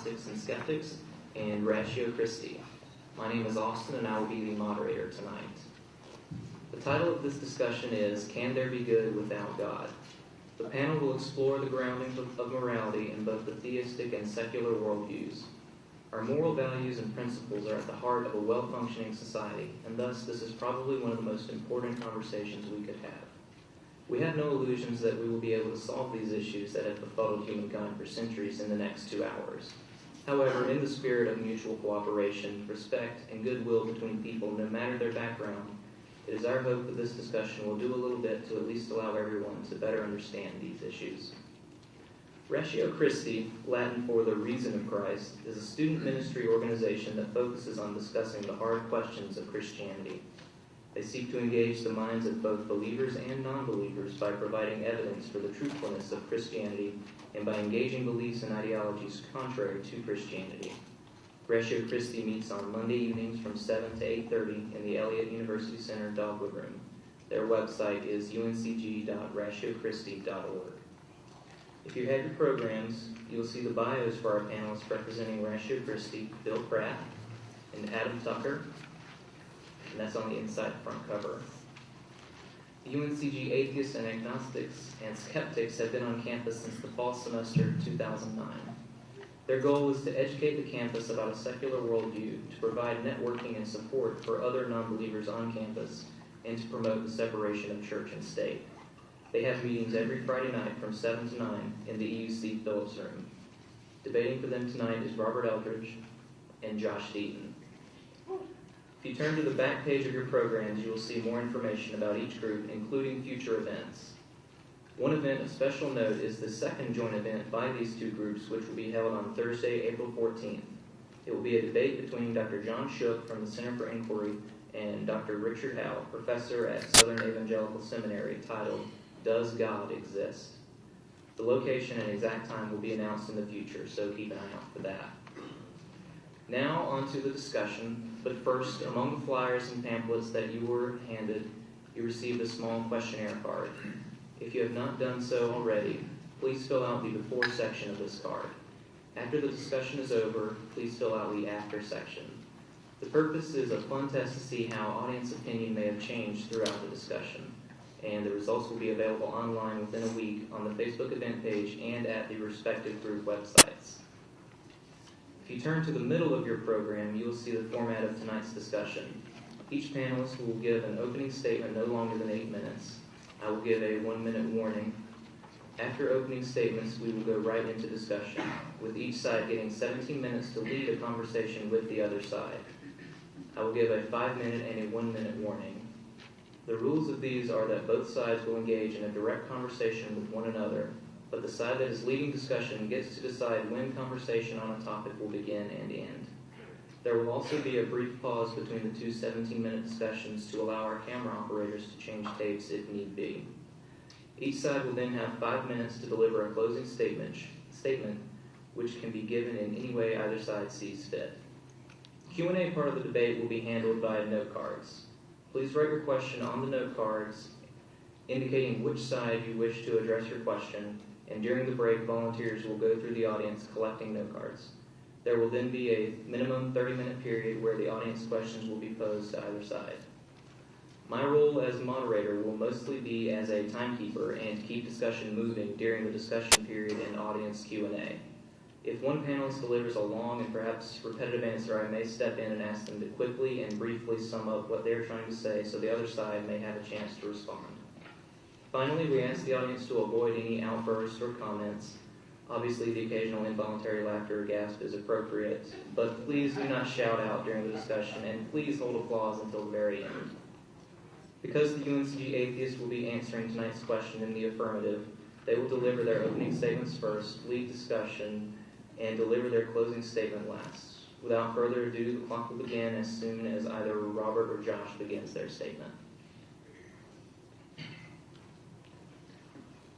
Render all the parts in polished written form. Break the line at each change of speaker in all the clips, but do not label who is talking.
Agnostics and Skeptics and Ratio Christi. My name is Austin and I will be the moderator tonight. The title of this discussion is, Can There Be Good Without God? The panel will explore the grounding of morality in both the theistic and secular worldviews. Our moral values and principles are at the heart of a well-functioning society, and thus this is probably one of the most important conversations we could have. We have no illusions that we will be able to solve these issues that have befuddled humankind for centuries in the next 2 hours. However, in the spirit of mutual cooperation, respect, and goodwill between people, no matter their background, it is our hope that this discussion will do a little bit to at least allow everyone to better understand these issues. Ratio Christi, Latin for the Reason of Christ, is a student ministry organization that focuses on discussing the hard questions of Christianity. They seek to engage the minds of both believers and non-believers by providing evidence for the truthfulness of Christianity and by engaging beliefs and ideologies contrary to Christianity. Ratio Christi meets on Monday evenings from 7 to 8:30 in the Elliott University Center Dogwood Room. Their website is uncg.ratiochristi.org. If you have your programs, you will see the bios for our panelists representing Ratio Christi, Bill Pratt and Adam Tucker, and that's on the inside front cover. The UNCG Atheists and Agnostics and Skeptics have been on campus since the fall semester 2009. Their goal is to educate the campus about a secular worldview, to provide networking and support for other non-believers on campus, and to promote the separation of church and state. They have meetings every Friday night from 7 to 9 in the EUC Phillips Room. Debating for them tonight is Robert Eldredge and Josh Deaton. If you turn to the back page of your programs, you will see more information about each group, including future events. One event of special note is the second joint event by these two groups, which will be held on Thursday, April 14th. It will be a debate between Dr. John Shook from the Center for Inquiry and Dr. Richard Howe, professor at Southern Evangelical Seminary, titled, Does God Exist? The location and exact time will be announced in the future, so keep an eye out for that. Now on to the discussion, but first, among the flyers and pamphlets that you were handed, you received a small questionnaire card. If you have not done so already, please fill out the before section of this card. After the discussion is over, please fill out the after section. The purpose is a fun test to see how audience opinion may have changed throughout the discussion, and the results will be available online within a week on the Facebook event page and at the respective group websites. If you turn to the middle of your program, you will see the format of tonight's discussion. Each panelist will give an opening statement no longer than 8 minutes. I will give a 1-minute warning. After opening statements, we will go right into discussion, with each side getting 17 minutes to lead a conversation with the other side. I will give a 5-minute and a 1-minute warning. The rules of these are that both sides will engage in a direct conversation with one another, but the side that is leading discussion gets to decide when conversation on a topic will begin and end. There will also be a brief pause between the two 17-minute discussions to allow our camera operators to change tapes if need be. Each side will then have 5 minutes to deliver a closing statement, which can be given in any way either side sees fit. The Q&A part of the debate will be handled by note cards. Please write your question on the note cards, indicating which side you wish to address your question, and during the break, volunteers will go through the audience collecting note cards. There will then be a minimum 30-minute period where the audience questions will be posed to either side. My role as moderator will mostly be as a timekeeper and keep discussion moving during the discussion period and audience Q&A. If one panelist delivers a long and perhaps repetitive answer, I may step in and ask them to quickly and briefly sum up what they're trying to say so the other side may have a chance to respond. Finally, we ask the audience to avoid any outbursts or comments. Obviously, the occasional involuntary laughter or gasp is appropriate, but please do not shout out during the discussion, and please hold applause until the very end. Because the UNCG Atheists will be answering tonight's question in the affirmative, they will deliver their opening statements first, lead discussion, and deliver their closing statement last. Without further ado, the clock will begin as soon as either Robert or Josh begins their statement.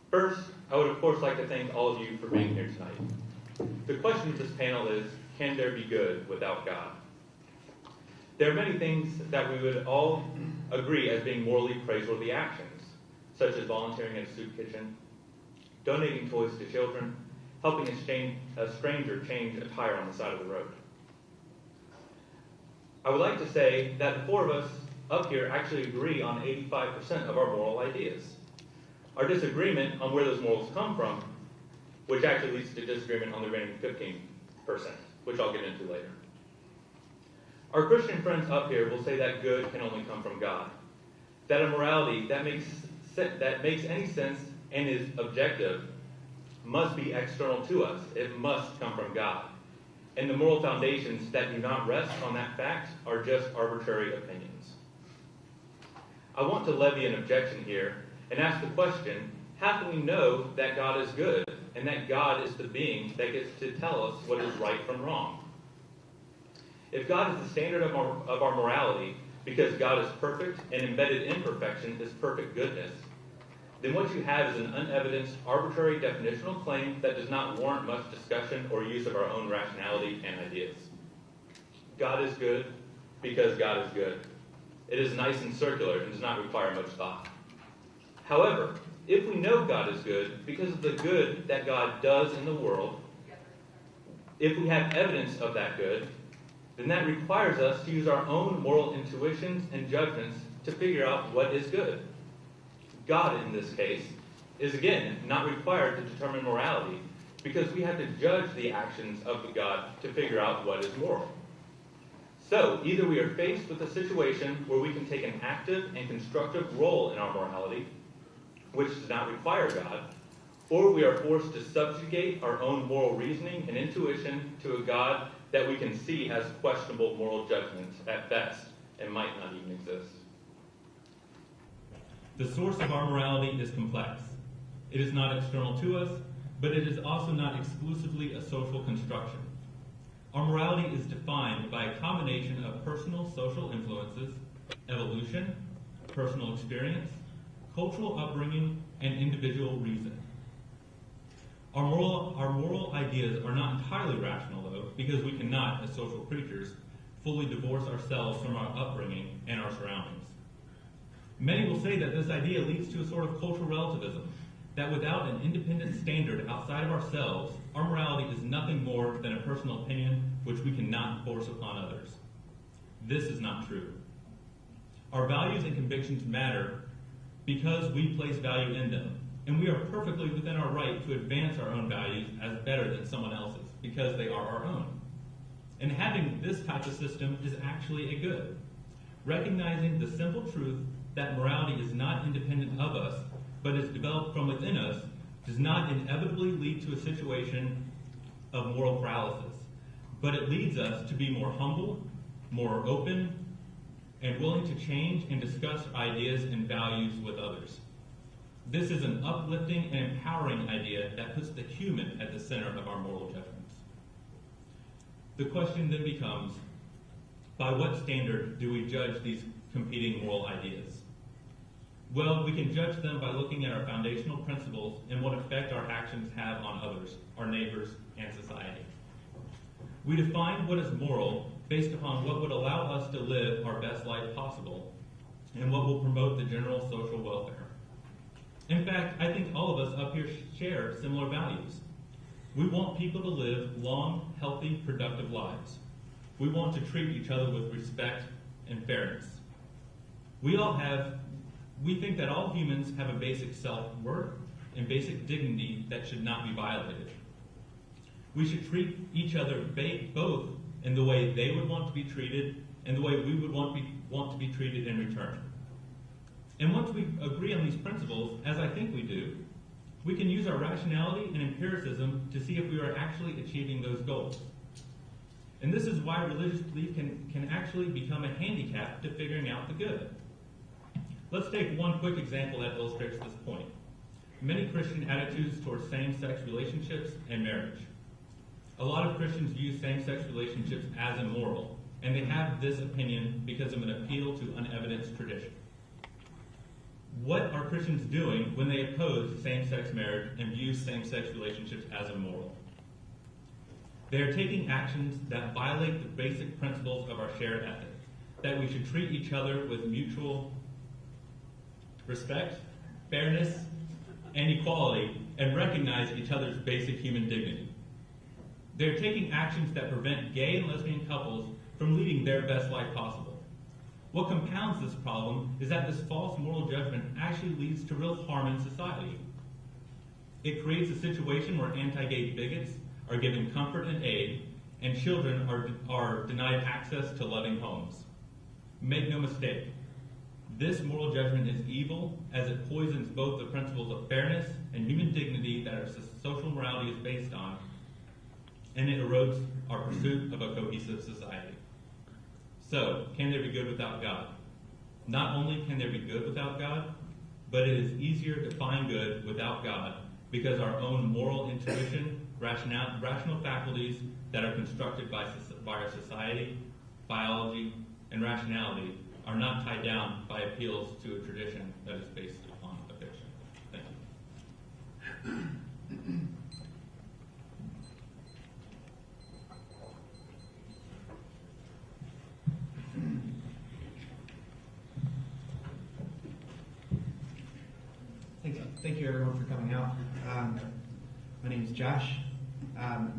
First, I would of course like to thank all of you for being here tonight. The question of this panel is, can there be good without God? There are many things that we would all agree as being morally praiseworthy actions, such as volunteering at a soup kitchen, donating toys to children, helping a stranger change a tire on the side of the road. I would like to say that the four of us up here actually agree on 85% of our moral ideas. Our disagreement on where those morals come from, which actually leads to disagreement on the remaining 15%, which I'll get into later. Our Christian friends up here will say that good can only come from God, that a morality that makes any sense and is objective must be external to us. It must come from God. And the moral foundations that do not rest on that fact are just arbitrary opinions. I want to levy an objection here and ask the question, how can we know that God is good and that God is the being that gets to tell us what is right from wrong? If God is the standard of our morality, because God is perfect and embedded in perfection is perfect goodness, then what you have is an unevidenced, arbitrary definitional claim that does not warrant much discussion or use of our own rationality and ideas. God is good because God is good. It is nice and circular and does not require much thought. However, if we know God is good because of the good that God does in the world, if we have evidence of that good, then that requires us to use our own moral intuitions and judgments to figure out what is good. God, in this case, is again not required to determine morality because we have to judge the actions of the God to figure out what is moral. So, either we are faced with a situation where we can take an active and constructive role in our morality, which does not require God, or we are forced to subjugate our own moral reasoning and intuition to a God that we can see has questionable moral judgments at best and might not even exist.
The source of our morality is complex. It is not external to us, but it is also not exclusively a social construction. Our morality is defined by a combination of personal social influences, evolution, personal experience, cultural upbringing, and individual reason. Our moral ideas are not entirely rational, though, because we cannot, as social creatures, fully divorce ourselves from our upbringing and our surroundings. Many will say that this idea leads to a sort of cultural relativism, that without an independent standard outside of ourselves, our morality is nothing more than a personal opinion which we cannot force upon others. This is not true. Our values and convictions matter because we place value in them, and we are perfectly within our right to advance our own values as better than someone else's because they are our own. And having this type of system is actually a good. Recognizing the simple truth that morality is not independent of us, but is developed from within us, does not inevitably lead to a situation of moral paralysis, but it leads us to be more humble, more open, and willing to change and discuss ideas and values with others. This is an uplifting and empowering idea that puts the human at the center of our moral judgments. The question then becomes, by what standard do we judge these competing moral ideas? Well, we can judge them by looking at our foundational principles and what effect our actions have on others, our neighbors, and society. We define what is moral based upon what would allow us to live our best life possible and what will promote the general social welfare. In fact, I think all of us up here share similar values. We want people to live long, healthy, productive lives. We want to treat each other with respect and fairness. We think that all humans have a basic self-worth and basic dignity that should not be violated. We should treat each other both in the way they would want to be treated and the way we would want to be treated in return. And once we agree on these principles, as I think we do, we can use our rationality and empiricism to see if we are actually achieving those goals. And this is why religious belief can actually become a handicap to figuring out the good. Let's take one quick example that illustrates this point. Many Christian attitudes towards same-sex relationships and marriage. A lot of Christians view same-sex relationships as immoral, and they have this opinion because of an appeal to unevidenced tradition. What are Christians doing when they oppose same-sex marriage and view same-sex relationships as immoral? They are taking actions that violate the basic principles of our shared ethic, that we should treat each other with mutual respect, fairness, and equality and recognize each other's basic human dignity. They're taking actions that prevent gay and lesbian couples from leading their best life possible. What compounds this problem is that this false moral judgment actually leads to real harm in society. It creates a situation where anti-gay bigots are given comfort and aid, and children are denied access to loving homes. Make no mistake, this moral judgment is evil, as it poisons both the principles of fairness and human dignity that our social morality is based on, and it erodes our pursuit of a cohesive society. So, can there be good without God? Not only can there be good without God, but it is easier to find good without God because our own moral intuition, rational faculties that are constructed by our society, biology, and rationality are not tied down by appeals to a tradition that is based upon a fiction. Thank you.
Thank you everyone for coming out. My name is Josh.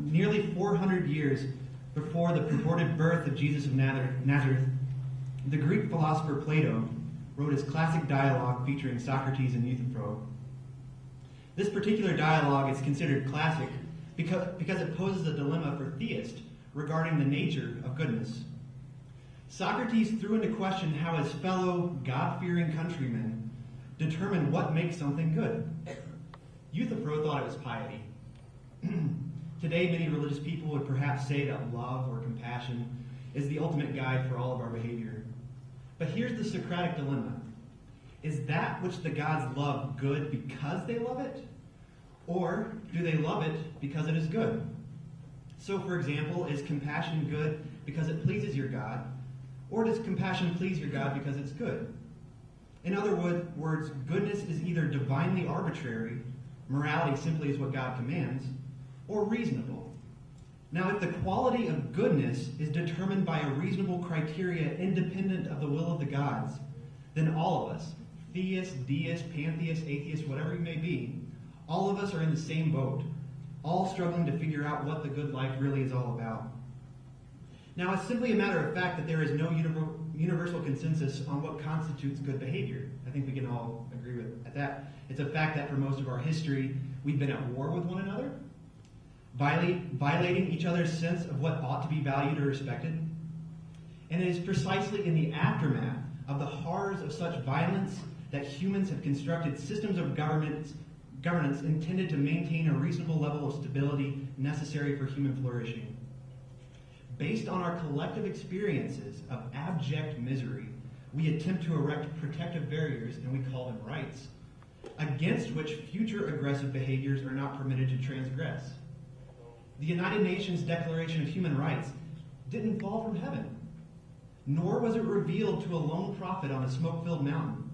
Nearly 400 years before the purported birth of Jesus of Nazareth, the Greek philosopher Plato wrote his classic dialogue featuring Socrates and Euthyphro. This particular dialogue is considered classic because it poses a dilemma for theists regarding the nature of goodness. Socrates threw into question how his fellow God-fearing countrymen determine what makes something good. Euthyphro thought it was piety. Today, many religious people would perhaps say that love or compassion is the ultimate guide for all of our behavior. But here's the Socratic dilemma. Is that which the gods love good because they love it? Or do they love it because it is good? So, for example, is compassion good because it pleases your God? Or does compassion please your God because it's good? In other words, goodness is either divinely arbitrary, morality simply is what God commands, or reasonable. Now, if the quality of goodness is determined by a reasonable criteria independent of the will of the gods, then all of us, theists, deists, pantheists, atheists, whatever you may be, all of us are in the same boat, all struggling to figure out what the good life really is all about. Now, it's simply a matter of fact that there is no universal consensus on what constitutes good behavior. I think we can all agree with that. It's a fact that for most of our history, we've been at war with one another, violating each other's sense of what ought to be valued or respected. And it is precisely in the aftermath of the horrors of such violence that humans have constructed systems of governance intended to maintain a reasonable level of stability necessary for human flourishing. Based on our collective experiences of abject misery, we attempt to erect protective barriers, and we call them rights, against which future aggressive behaviors are not permitted to transgress. The United Nations Declaration of Human Rights didn't fall from heaven, nor was it revealed to a lone prophet on a smoke-filled mountain.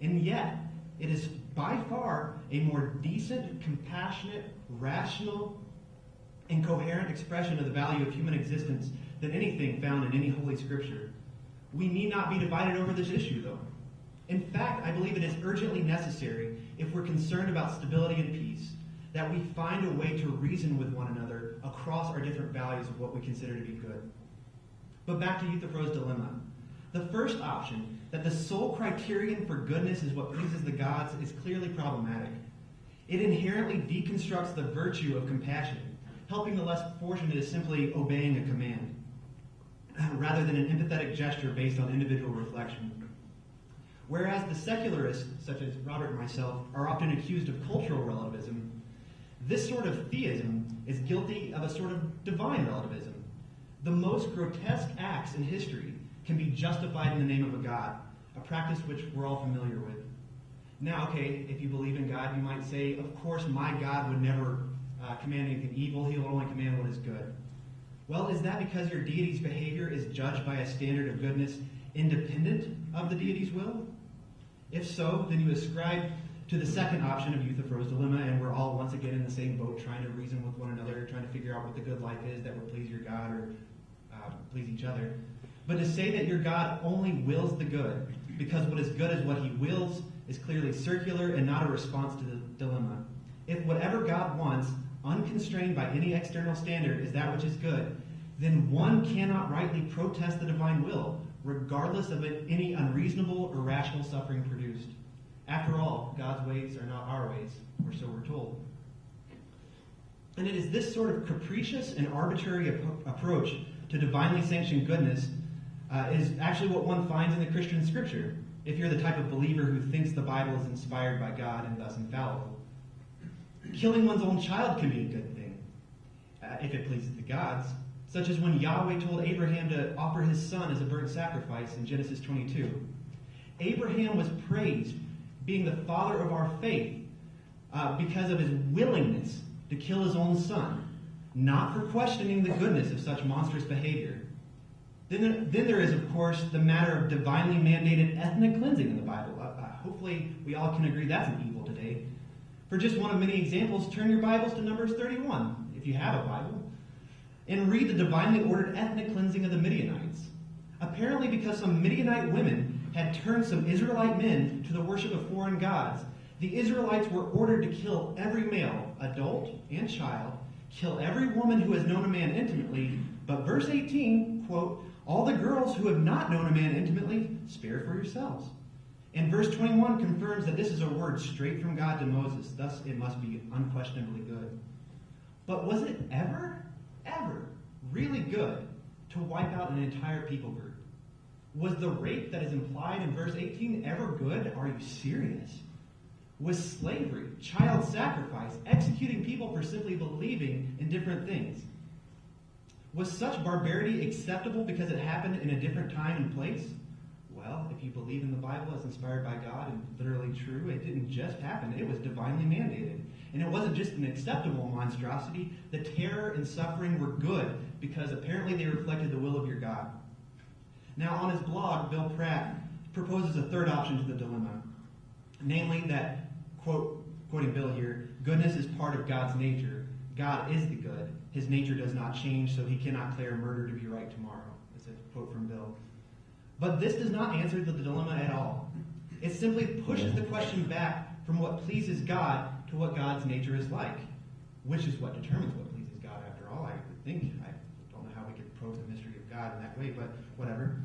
And yet, it is by far a more decent, compassionate, rational, and coherent expression of the value of human existence than anything found in any Holy Scripture. We need not be divided over this issue, though. In fact, I believe it is urgently necessary, if we're concerned about stability and peace, that we find a way to reason with one another across our different values of what we consider to be good. But back to Euthyphro's dilemma. The first option, that the sole criterion for goodness is what pleases the gods, is clearly problematic. It inherently deconstructs the virtue of compassion. Helping the less fortunate is simply obeying a command, rather than an empathetic gesture based on individual reflection. Whereas the secularists, such as Robert and myself, are often accused of cultural relativism, this sort of theism is guilty of a sort of divine relativism. The most grotesque acts in history can be justified in the name of a god, a practice which we're all familiar with. Now, okay, if you believe in God, you might say, of course, my God would never command anything evil, he will only command what is good. Well, is that because your deity's behavior is judged by a standard of goodness independent of the deity's will? If so, then you ascribe to the second option of Euthyphro's dilemma, and we're all once again in the same boat, trying to reason with one another, trying to figure out what the good life is that would please your God or please each other. But to say that your God only wills the good, because what is good is what he wills, is clearly circular and not a response to the dilemma. If whatever God wants, unconstrained by any external standard, is that which is good, then one cannot rightly protest the divine will, regardless of any unreasonable or rational suffering produced. After all, God's ways are not our ways, or so we're told. And it is this sort of capricious and arbitrary approach to divinely sanctioned goodness is actually what one finds in the Christian scripture, if you're the type of believer who thinks the Bible is inspired by God and thus infallible. Killing one's own child can be a good thing, if it pleases the gods, such as when Yahweh told Abraham to offer his son as a burnt sacrifice in Genesis 22. Abraham was praised, being the father of our faith, because of his willingness to kill his own son, not for questioning the goodness of such monstrous behavior. Then there is, of course, the matter of divinely mandated ethnic cleansing in the Bible. Hopefully we all can agree that's an evil today. For just one of many examples, turn your Bibles to Numbers 31, if you have a Bible, and read the divinely ordered ethnic cleansing of the Midianites. Apparently because some Midianite women had turned some Israelite men to the worship of foreign gods, the Israelites were ordered to kill every male, adult and child, kill every woman who has known a man intimately, but verse 18, quote, all the girls who have not known a man intimately, spare for yourselves. And verse 21 confirms that this is a word straight from God to Moses, thus it must be unquestionably good. But was it ever really good to wipe out an entire people group? Was the rape that is implied in verse 18 ever good? Are you serious? Was slavery, child sacrifice, executing people for simply believing in different things? Was such barbarity acceptable because it happened in a different time and place? Well, if you believe in the Bible as inspired by God and literally true, it didn't just happen. It was divinely mandated. And it wasn't just an acceptable monstrosity. The terror and suffering were good because apparently they reflected the will of your God. Now, on his blog, Bill Pratt proposes a third option to the dilemma, namely that, quoting Bill here, goodness is part of God's nature. God is the good. His nature does not change, so he cannot declare murder to be right tomorrow. That's a quote from Bill. But this does not answer the dilemma at all. It simply pushes the question back from what pleases God to what God's nature is like, which is what determines what pleases God after all, I would think. I don't know how we could probe the mystery of God in that way, but whatever.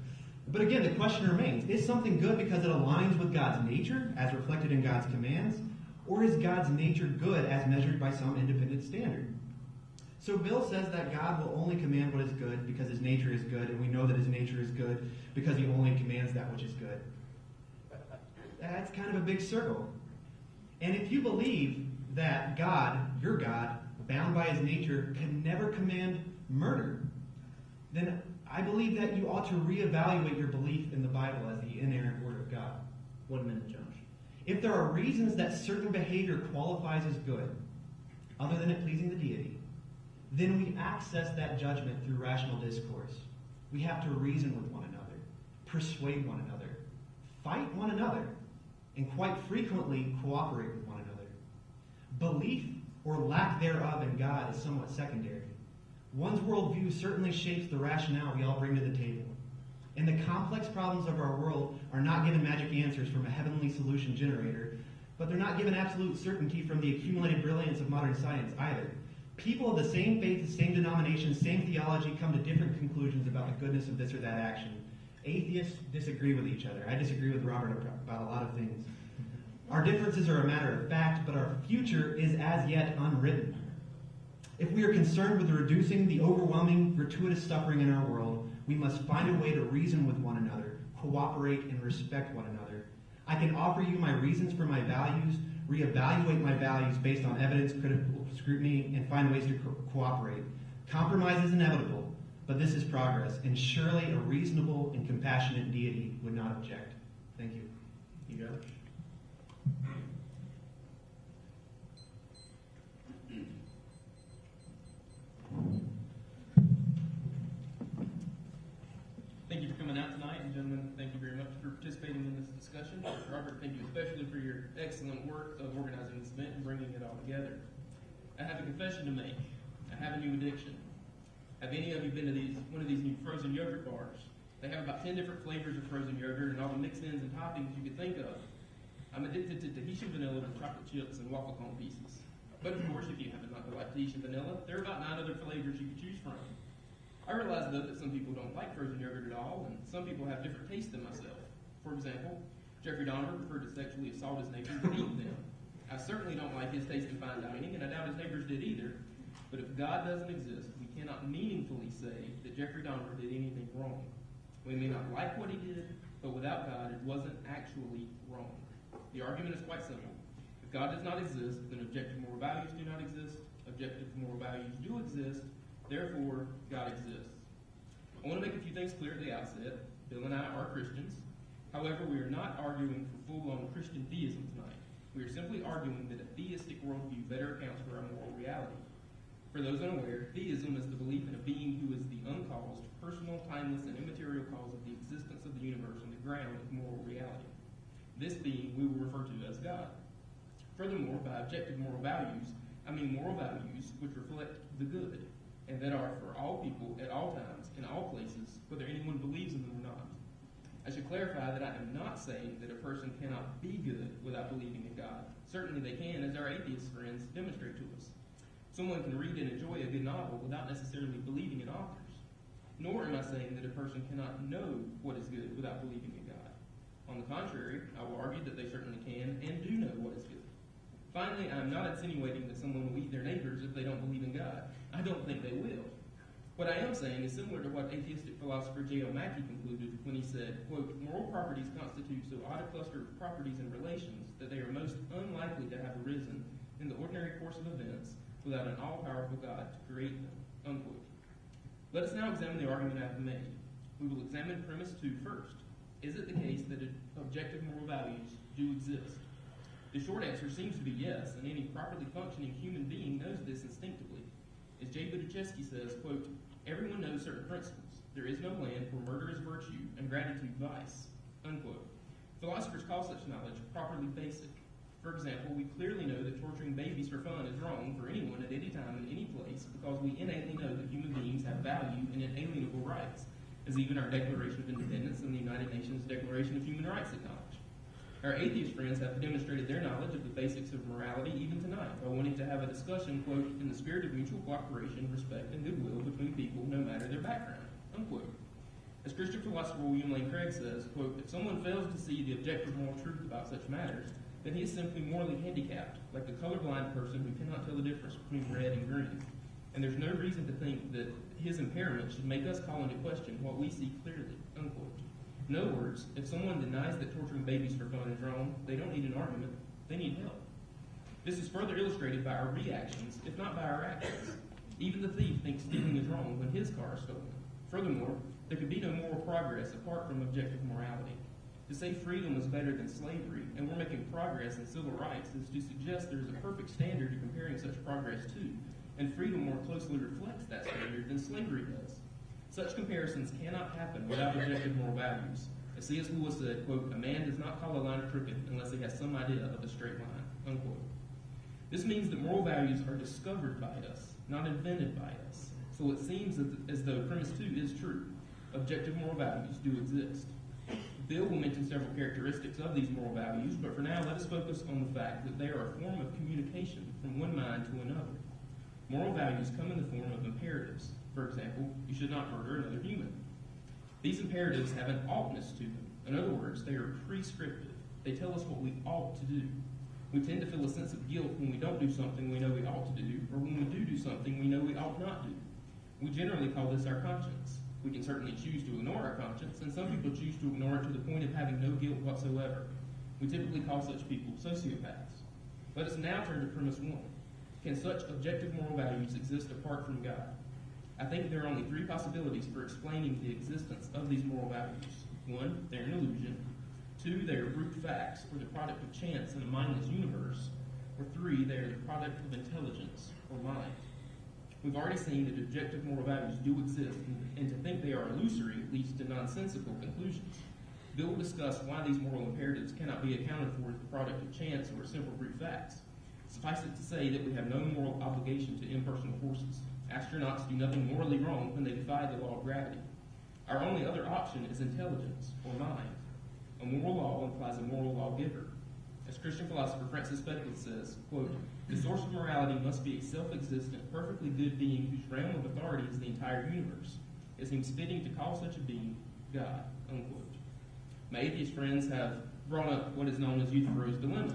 But again, the question remains, is something good because it aligns with God's nature, as reflected in God's commands, or is God's nature good as measured by some independent standard? So Bill says that God will only command what is good because his nature is good, and we know that his nature is good because he only commands that which is good. That's kind of a big circle. And if you believe that God, your God, bound by his nature, can never command murder, then I believe that you ought to reevaluate your belief in the Bible as the inerrant Word of God.
1 minute, Josh.
If there are reasons that certain behavior qualifies as good, other than it pleasing the deity, then we access that judgment through rational discourse. We have to reason with one another, persuade one another, fight one another, and quite frequently cooperate with one another. Belief or lack thereof in God is somewhat secondary. One's worldview certainly shapes the rationale we all bring to the table. And the complex problems of our world are not given magic answers from a heavenly solution generator, but they're not given absolute certainty from the accumulated brilliance of modern science either. People of the same faith, the same denomination, same theology come to different conclusions about the goodness of this or that action. Atheists disagree with each other. I disagree with Robert about a lot of things. Our differences are a matter of fact, but our future is as yet unwritten. If we are concerned with reducing the overwhelming, gratuitous suffering in our world, we must find a way to reason with one another, cooperate, and respect one another. I can offer you my reasons for my values, reevaluate my values based on evidence, critical scrutiny, and find ways to cooperate. Compromise is inevitable, but this is progress, and surely a reasonable and compassionate deity would not object. Thank you. You got it?
Thank you for coming out tonight, and gentlemen, thank you very much for participating in this discussion. Robert, thank you especially for your excellent work of organizing this event and bringing it all together. I have a confession to make. I have a new addiction. Have any of you been to one of these new frozen yogurt bars? They have about 10 different flavors of frozen yogurt and all the mix-ins and toppings you could think of. I'm addicted to Tahitian vanilla and chocolate chips and waffle cone pieces. But of course, if you happen not to like Tahitian vanilla, there are about 9 other flavors you could choose from. I realize, though, that some people don't like frozen yogurt at all, and some people have different tastes than myself. For example, Jeffrey Dahmer preferred to sexually assault his neighbors and eat them. I certainly don't like his taste in fine dining, and I doubt his neighbors did either. But if God doesn't exist, we cannot meaningfully say that Jeffrey Dahmer did anything wrong. We may not like what he did, but without God, it wasn't actually wrong. The argument is quite simple. If God does not exist, then objective moral values do not exist. Objective moral values do exist. Therefore, God exists. I want to make a few things clear at the outset. Bill and I are Christians. However, we are not arguing for full-on Christian theism tonight. We are simply arguing that a theistic worldview better accounts for our moral reality. For those unaware, theism is the belief in a being who is the uncaused, personal, timeless, and immaterial cause of the existence of the universe and the ground of moral reality. This being we will refer to as God. Furthermore, by objective moral values, I mean moral values which reflect the good, and that are for all people at all times, in all places, whether anyone believes in them or not. I should clarify that I am not saying that a person cannot be good without believing in God. Certainly they can, as our atheist friends demonstrate to us. Someone can read and enjoy a good novel without necessarily believing in authors. Nor am I saying that a person cannot know what is good without believing in God. On the contrary, I will argue that they certainly can and do know what is good. Finally, I am not insinuating that someone will eat their neighbors if they don't believe in God. I don't think they will. What I am saying is similar to what atheistic philosopher J.L. Mackie concluded when he said, quote, moral properties constitute so odd a cluster of properties and relations that they are most unlikely to have arisen in the ordinary course of events without an all-powerful God to create them, unquote. Let us now examine the argument I have made. We will examine premise 2 first. Is it the case that objective moral values do exist? The short answer seems to be yes, and any properly functioning human being knows this instinctively. As J. Budichevsky says, quote, everyone knows certain principles. There is no land where murder is virtue and gratitude vice, unquote. Philosophers call such knowledge properly basic. For example, we clearly know that torturing babies for fun is wrong for anyone at any time in any place because we innately know that human beings have value and inalienable rights, as even our Declaration of Independence and the United Nations Declaration of Human Rights acknowledge. Our atheist friends have demonstrated their knowledge of the basics of morality even tonight by wanting to have a discussion, quote, in the spirit of mutual cooperation, respect, and goodwill between people no matter their background, unquote. As Christian philosopher William Lane Craig says, quote, if someone fails to see the objective moral truth about such matters, then he is simply morally handicapped, like the colorblind person who cannot tell the difference between red and green. And there's no reason to think that his impairment should make us call into question what we see clearly, unquote. In other words, if someone denies that torturing babies for fun is wrong, they don't need an argument, they need help. This is further illustrated by our reactions, if not by our actions. Even the thief thinks stealing is wrong when his car is stolen. Furthermore, there could be no moral progress apart from objective morality. To say freedom is better than slavery, and we're making progress in civil rights, is to suggest there is a perfect standard to comparing such progress to, and freedom more closely reflects that standard than slavery does. Such comparisons cannot happen without objective moral values. As C.S. Lewis said, quote, a man does not call a line crooked unless he has some idea of a straight line, unquote. This means that moral values are discovered by us, not invented by us. So it seems as though premise 2 is true. Objective moral values do exist. Bill will mention several characteristics of these moral values, but for now let us focus on the fact that they are a form of communication from one mind to another. Moral values come in the form of imperatives. For example, you should not murder another human. These imperatives have an oughtness to them. In other words, they are prescriptive. They tell us what we ought to do. We tend to feel a sense of guilt when we don't do something we know we ought to do, or when we do something we know we ought not do. We generally call this our conscience. We can certainly choose to ignore our conscience, and some people choose to ignore it to the point of having no guilt whatsoever. We typically call such people sociopaths. Let us now turn to premise 1. Can such objective moral values exist apart from God? I think there are only 3 possibilities for explaining the existence of these moral values. 1, they're an illusion. 2, they are brute facts, or the product of chance in a mindless universe. Or 3, they are the product of intelligence, or mind. We've already seen that objective moral values do exist, and to think they are illusory leads to nonsensical conclusions. Bill will discuss why these moral imperatives cannot be accounted for as the product of chance or simple brute facts. Suffice it to say that we have no moral obligation to impersonal forces. Astronauts do nothing morally wrong when they defy the law of gravity. Our only other option is intelligence, or mind. A moral law implies a moral lawgiver. As Christian philosopher Francis Bacon says, quote, "The source of morality must be a self-existent, perfectly good being whose realm of authority is the entire universe. It seems fitting to call such a being God," unquote. My atheist friends have brought up what is known as Euthyphro's dilemma.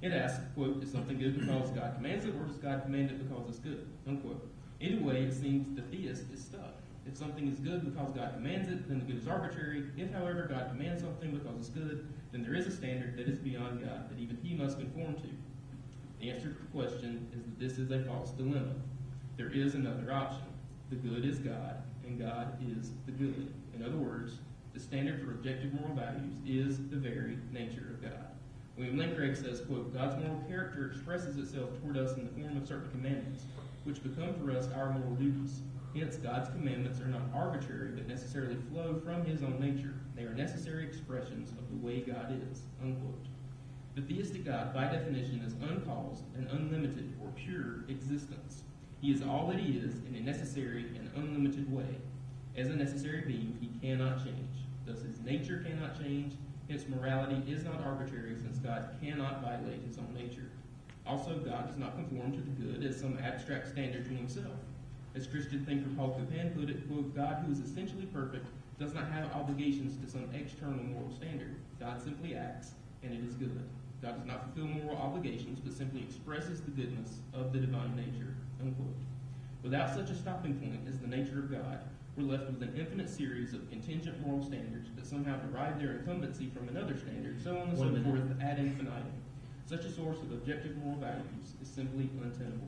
It asks, quote, "Is something good because God commands it, or does God command it because it's good?" Unquote. Either way, it seems the theist is stuck. If something is good because God commands it, then the good is arbitrary. If, however, God commands something because it's good, then there is a standard that is beyond God that even he must conform to. The answer to the question is that this is a false dilemma. There is another option. The good is God, and God is the good. In other words, the standard for objective moral values is the very nature of God. William Lane Craig says, quote, "God's moral character expresses itself toward us in the form of certain commandments, which become for us our moral duties. Hence, God's commandments are not arbitrary, but necessarily flow from his own nature. They are necessary expressions of the way God is," unquote. The theistic God, by definition, is uncaused and unlimited or pure existence. He is all that he is in a necessary and unlimited way. As a necessary being, he cannot change. Thus, his nature cannot change. Hence, morality is not arbitrary, since God cannot violate his own nature. Also, God does not conform to the good as some abstract standard to himself. As Christian thinker Paul Copan put it, quote, "God, who is essentially perfect, does not have obligations to some external moral standard. God simply acts, and it is good. God does not fulfill moral obligations, but simply expresses the goodness of the divine nature," unquote. Without such a stopping point as the nature of God, we're left with an infinite series of contingent moral standards that somehow derive their incumbency from another standard, so on and so forth ad infinitum. Such a source of objective moral values is simply untenable.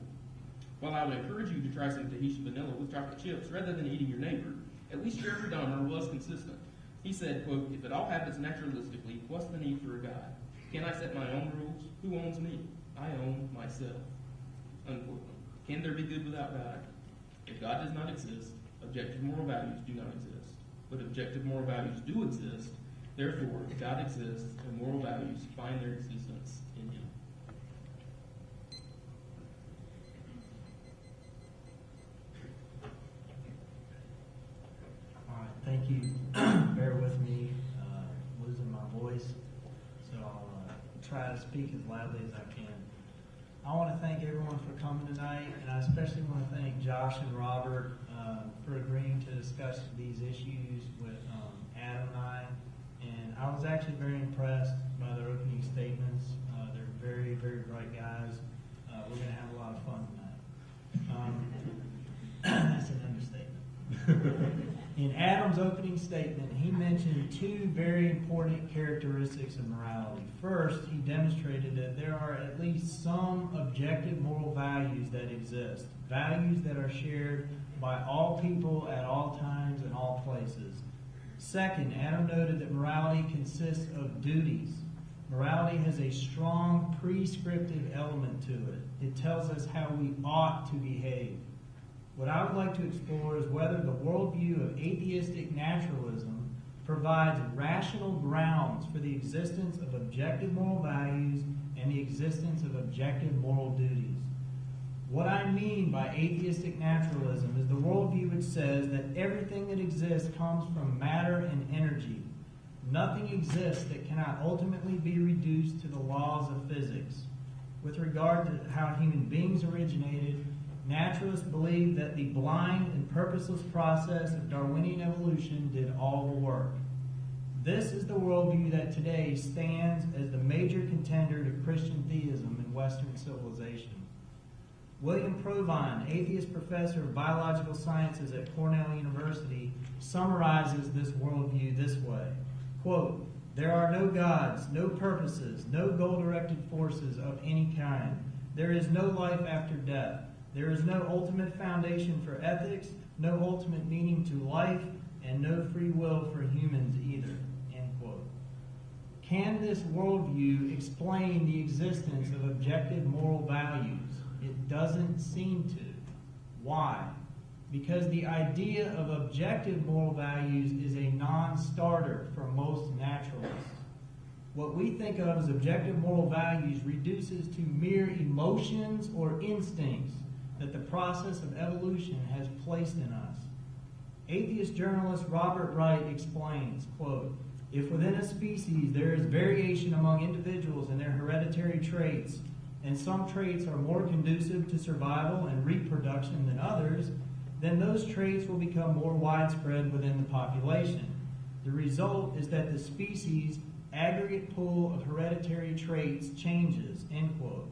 While I would encourage you to try some Tahitian vanilla with chocolate chips rather than eating your neighbor, at least Jeffrey Dahmer was consistent. He said, quote, "If it all happens naturalistically, what's the need for a God? Can I set my own rules? Who owns me? I own myself," unquote. Can there be good without God? If God does not exist, objective moral values do not exist. But objective moral values do exist. Therefore, God exists, and moral values find their existence in him.
All right, thank you. Bear with me, losing my voice, so I'll try to speak as loudly as I can. I want to thank everyone for coming tonight, and I especially want to thank Josh and Robert for agreeing to discuss these issues with Adam and I. And I was actually very impressed by their opening statements. They're very, very bright guys. We're going to have a lot of fun tonight. That's an understatement. In Adam's opening statement, he mentioned two very important characteristics of morality. First, he demonstrated that there are at least some objective moral values that exist, values that are shared by all people at all times and all places. Second, Adam noted that morality consists of duties. Morality has a strong prescriptive element to it. It tells us how we ought to behave. What I would like to explore is whether the worldview of atheistic naturalism provides rational grounds for the existence of objective moral values and the existence of objective moral duties. What I mean by atheistic naturalism is the worldview which says that everything that exists comes from matter and energy. Nothing exists that cannot ultimately be reduced to the laws of physics. With regard to how human beings originated, naturalists believe that the blind and purposeless process of Darwinian evolution did all the work. This is the worldview that today stands as the major contender to Christian theism in Western civilization. William Provine, atheist professor of biological sciences at Cornell University, summarizes this worldview this way, quote, "There are no gods, no purposes, no goal-directed forces of any kind. There is no life after death. There is no ultimate foundation for ethics, no ultimate meaning to life, and no free will for humans either," end quote. Can this worldview explain the existence of objective moral values? It doesn't seem to. Why? Because the idea of objective moral values is a non-starter for most naturalists. What we think of as objective moral values reduces to mere emotions or instincts that the process of evolution has placed in us. Atheist journalist Robert Wright explains, quote, If within a species there is variation among individuals in their hereditary traits, and some traits are more conducive to survival and reproduction than others, then those traits will become more widespread within the population. The result is that the species' aggregate pool of hereditary traits changes, end quote.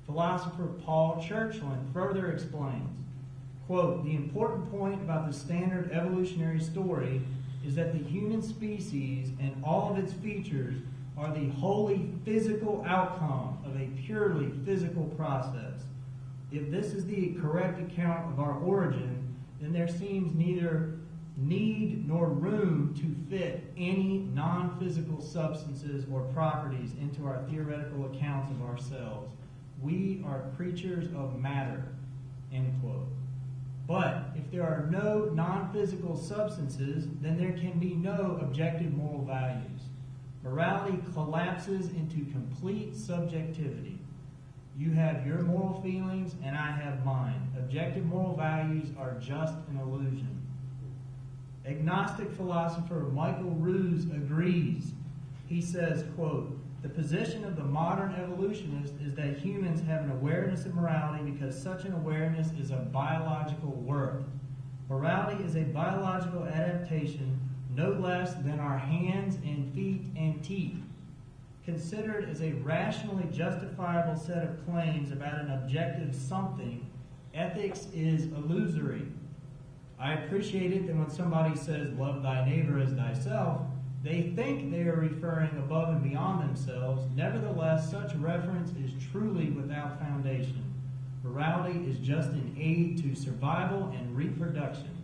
Philosopher Paul Churchland further explains, quote, the important point about the standard evolutionary story is that the human species and all of its features are the wholly physical outcome of a purely physical process. If this is the correct account of our origin, then there seems neither need nor room to fit any non-physical substances or properties into our theoretical accounts of ourselves. We are creatures of matter, end quote. But if there are no non-physical substances, then there can be no objective moral values. Morality collapses into complete subjectivity. You have your moral feelings and I have mine. Objective moral values are just an illusion. Agnostic philosopher Michael Ruse agrees. He says, quote, the position of the modern evolutionist is that humans have an awareness of morality because such an awareness is a biological worth. Morality is a biological adaptation no less than our hands and feet and teeth. Considered as a rationally justifiable set of claims about an objective something, ethics is illusory. I appreciate it that when somebody says, love thy neighbor as thyself, they think they are referring above and beyond themselves. Nevertheless, such reference is truly without foundation. Morality is just an aid to survival and reproduction,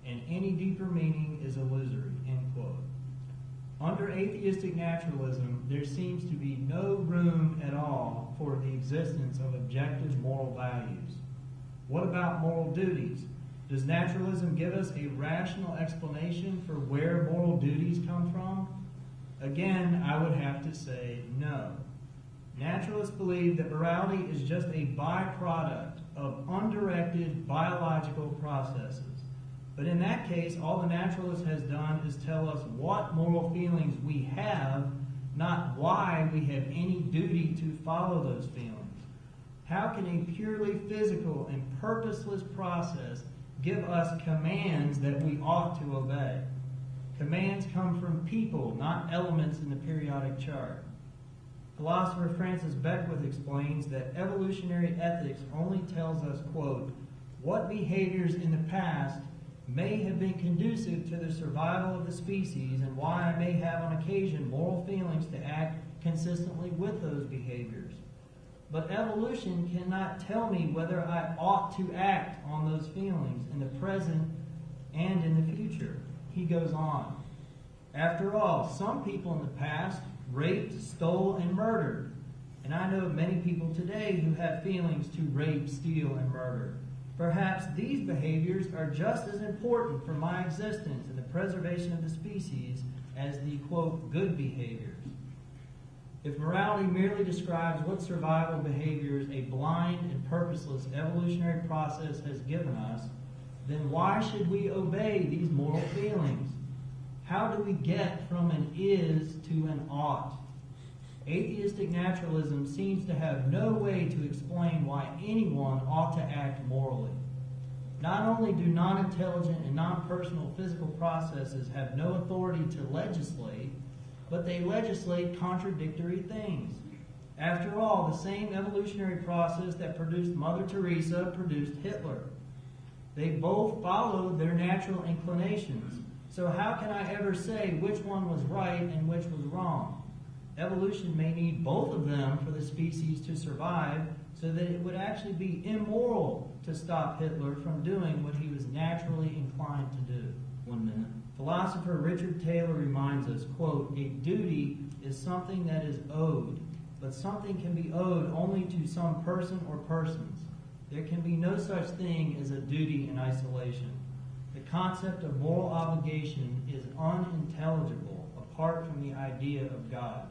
and any deeper meaning is illusory, end quote. Under atheistic naturalism, there seems to be no room at all for the existence of objective moral values. What about moral duties? Does naturalism give us a rational explanation for where moral duties come from? Again, I would have to say no. Naturalists believe that morality is just a byproduct of undirected biological processes. But in that case, all the naturalist has done is tell us what moral feelings we have, not why we have any duty to follow those feelings. How can a purely physical and purposeless process give us commands that we ought to obey? Commands come from people, not elements in the periodic chart. Philosopher Francis Beckwith explains that evolutionary ethics only tells us, quote, what behaviors in the past may have been conducive to the survival of the species and why I may have on occasion moral feelings to act consistently with those behaviors. But evolution cannot tell me whether I ought to act on those feelings in the present and in the future. He goes on. After all, some people in the past raped, stole, and murdered. And I know of many people today who have feelings to rape, steal, and murder. Perhaps these behaviors are just as important for my existence and the preservation of the species as the, quote, good behaviors. If morality merely describes what survival behaviors a blind and purposeless evolutionary process has given us, then why should we obey these moral feelings? How do we get from an is to an ought? Atheistic naturalism seems to have no way to explain why anyone ought to act morally. Not only do non-intelligent and non-personal physical processes have no authority to legislate, but they legislate contradictory things. After all, the same evolutionary process that produced Mother Teresa produced Hitler. They both followed their natural inclinations. So how can I ever say which one was right and which was wrong? Evolution may need both of them for the species to survive, so that it would actually be immoral to stop Hitler from doing what he was naturally inclined to do. 1 minute. Philosopher Richard Taylor reminds us, quote, a duty is something that is owed, but something can be owed only to some person or persons. There can be no such thing as a duty in isolation. The concept of moral obligation is unintelligible apart from the idea of God.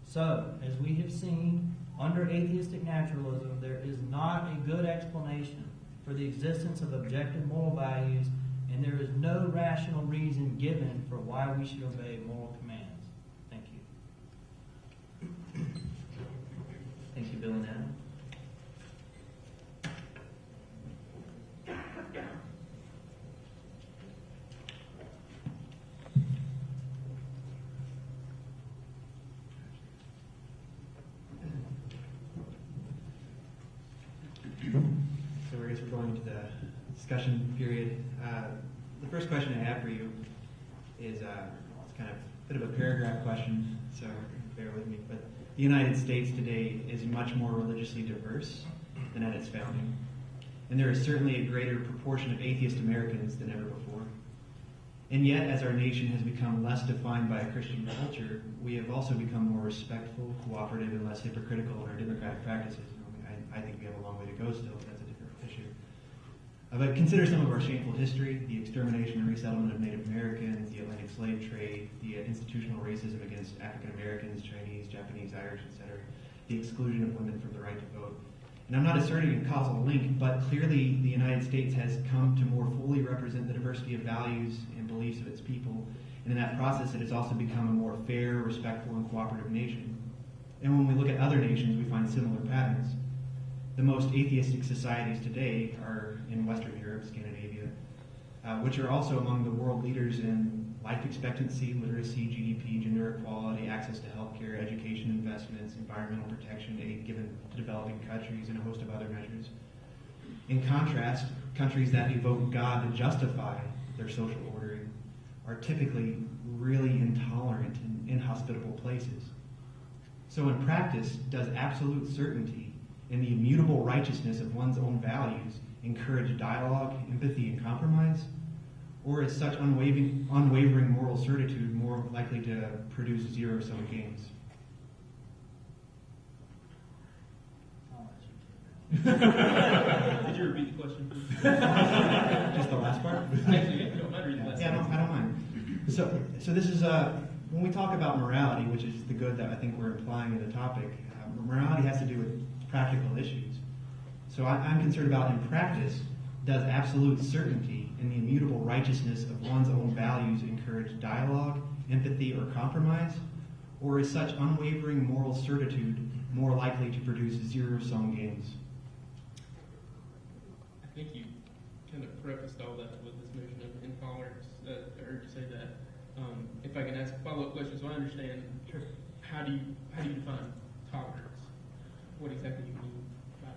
So, as we have seen, under atheistic naturalism, there is not a good explanation for the existence of objective moral values and there is no rational reason given for why we should obey moral commands. Thank you.
Thank you, Bill and Adam.
So I guess we're going into the discussion period. The first question I have for you is it's kind of a bit of a paragraph question, so bear with me. But the United States today is much more religiously diverse than at its founding. And there is certainly a greater proportion of atheist Americans than ever before. And yet, as our nation has become less defined by a Christian culture, we have also become more respectful, cooperative, and less hypocritical in our democratic practices. I think we have a long way to go still, but that's a different issue. But consider some of our shameful history: the extermination and resettlement of Native Americans, the Atlantic slave trade, the institutional racism against African Americans, Chinese, Japanese, Irish, etc., the exclusion of women from the right to vote. And I'm not asserting a causal link, but clearly the United States has come to more fully represent the diversity of values and beliefs of its people. And in that process, it has also become a more fair, respectful, and cooperative nation. And when we look at other nations, we find similar patterns. The most atheistic societies today are in Western Europe, Scandinavia, which are also among the world leaders in life expectancy, literacy, GDP, gender equality, access to healthcare, education investments, environmental protection, aid given to developing countries, and a host of other measures. In contrast, countries that evoke God to justify their social ordering are typically really intolerant and inhospitable places. So in practice, does absolute certainty in the immutable righteousness of one's own values encourage dialogue, empathy, and compromise? Or is such unwavering moral certitude more likely to produce zero-sum gains?
Did you repeat the question, please?
Just the last part?
Actually, if you don't mind reading the last
Yeah, I don't mind. So this is, when we talk about morality, which is the good that I think we're implying in the topic, morality has to do with practical issues. So I'm concerned about, in practice, does absolute certainty in the immutable righteousness of one's own values encourage dialogue, empathy, or compromise? Or is such unwavering moral certitude more likely to produce zero-sum gains?
I think you kind of prefaced all that with this notion of intolerance. I heard you say that. If I can ask a follow-up question, so I understand, how do you define tolerance? What exactly do you mean by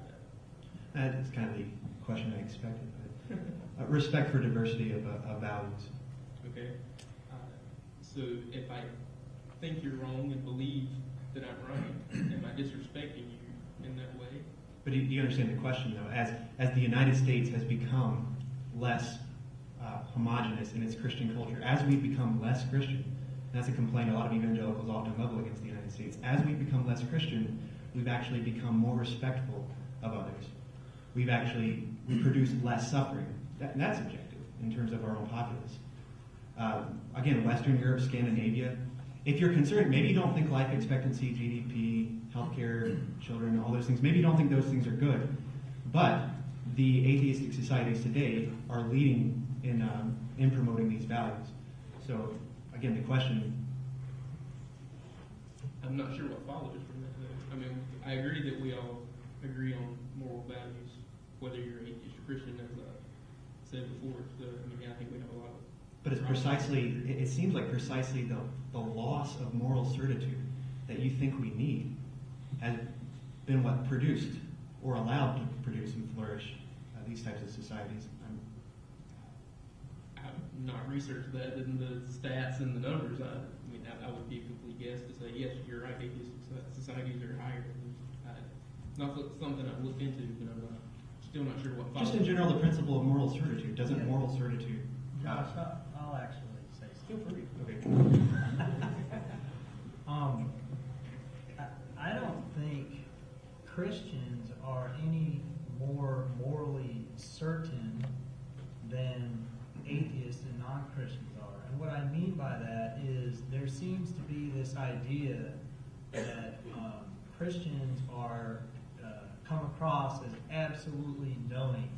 that?
That's kind of the question I expected. But, respect for diversity of values.
Okay. So if I think you're wrong and believe that I'm right, am I disrespecting you in that way?
But do you understand the question, though? As the United States has become less homogenous in its Christian culture, as we've become less Christian, and that's a complaint a lot of evangelicals often level against the United States, as we've become less Christian, we've actually become more respectful of others. We produce less suffering. That's objective in terms of our own populace. Again, Western Europe, Scandinavia. If you're concerned, maybe you don't think life expectancy, GDP, healthcare, children, all those things, maybe you don't think those things are good. But the atheistic societies today are leading in promoting these values. So, again, the question...
I'm not sure what follows from that, though. I mean, I agree that we all agree on moral values, whether you're atheist or Christian, as I said before. So, I think we have a lot of...
But it's precisely, it seems like precisely the loss of moral certitude that you think we need has been what produced or allowed to produce and flourish these types of societies.
I've not researched that in the stats and the numbers. I would be a complete guess to say, yes, you're right, atheist societies are higher. Not something I've looked into, but I'm still not sure what follows.
Just in general, the principle of moral certitude. Doesn't moral certitude...
Josh, I'll actually say something.
Okay.
I don't think Christians are any more morally certain than atheists and non-Christians are. And what I mean by that is there seems to be this idea that Christians are come across as absolutely knowing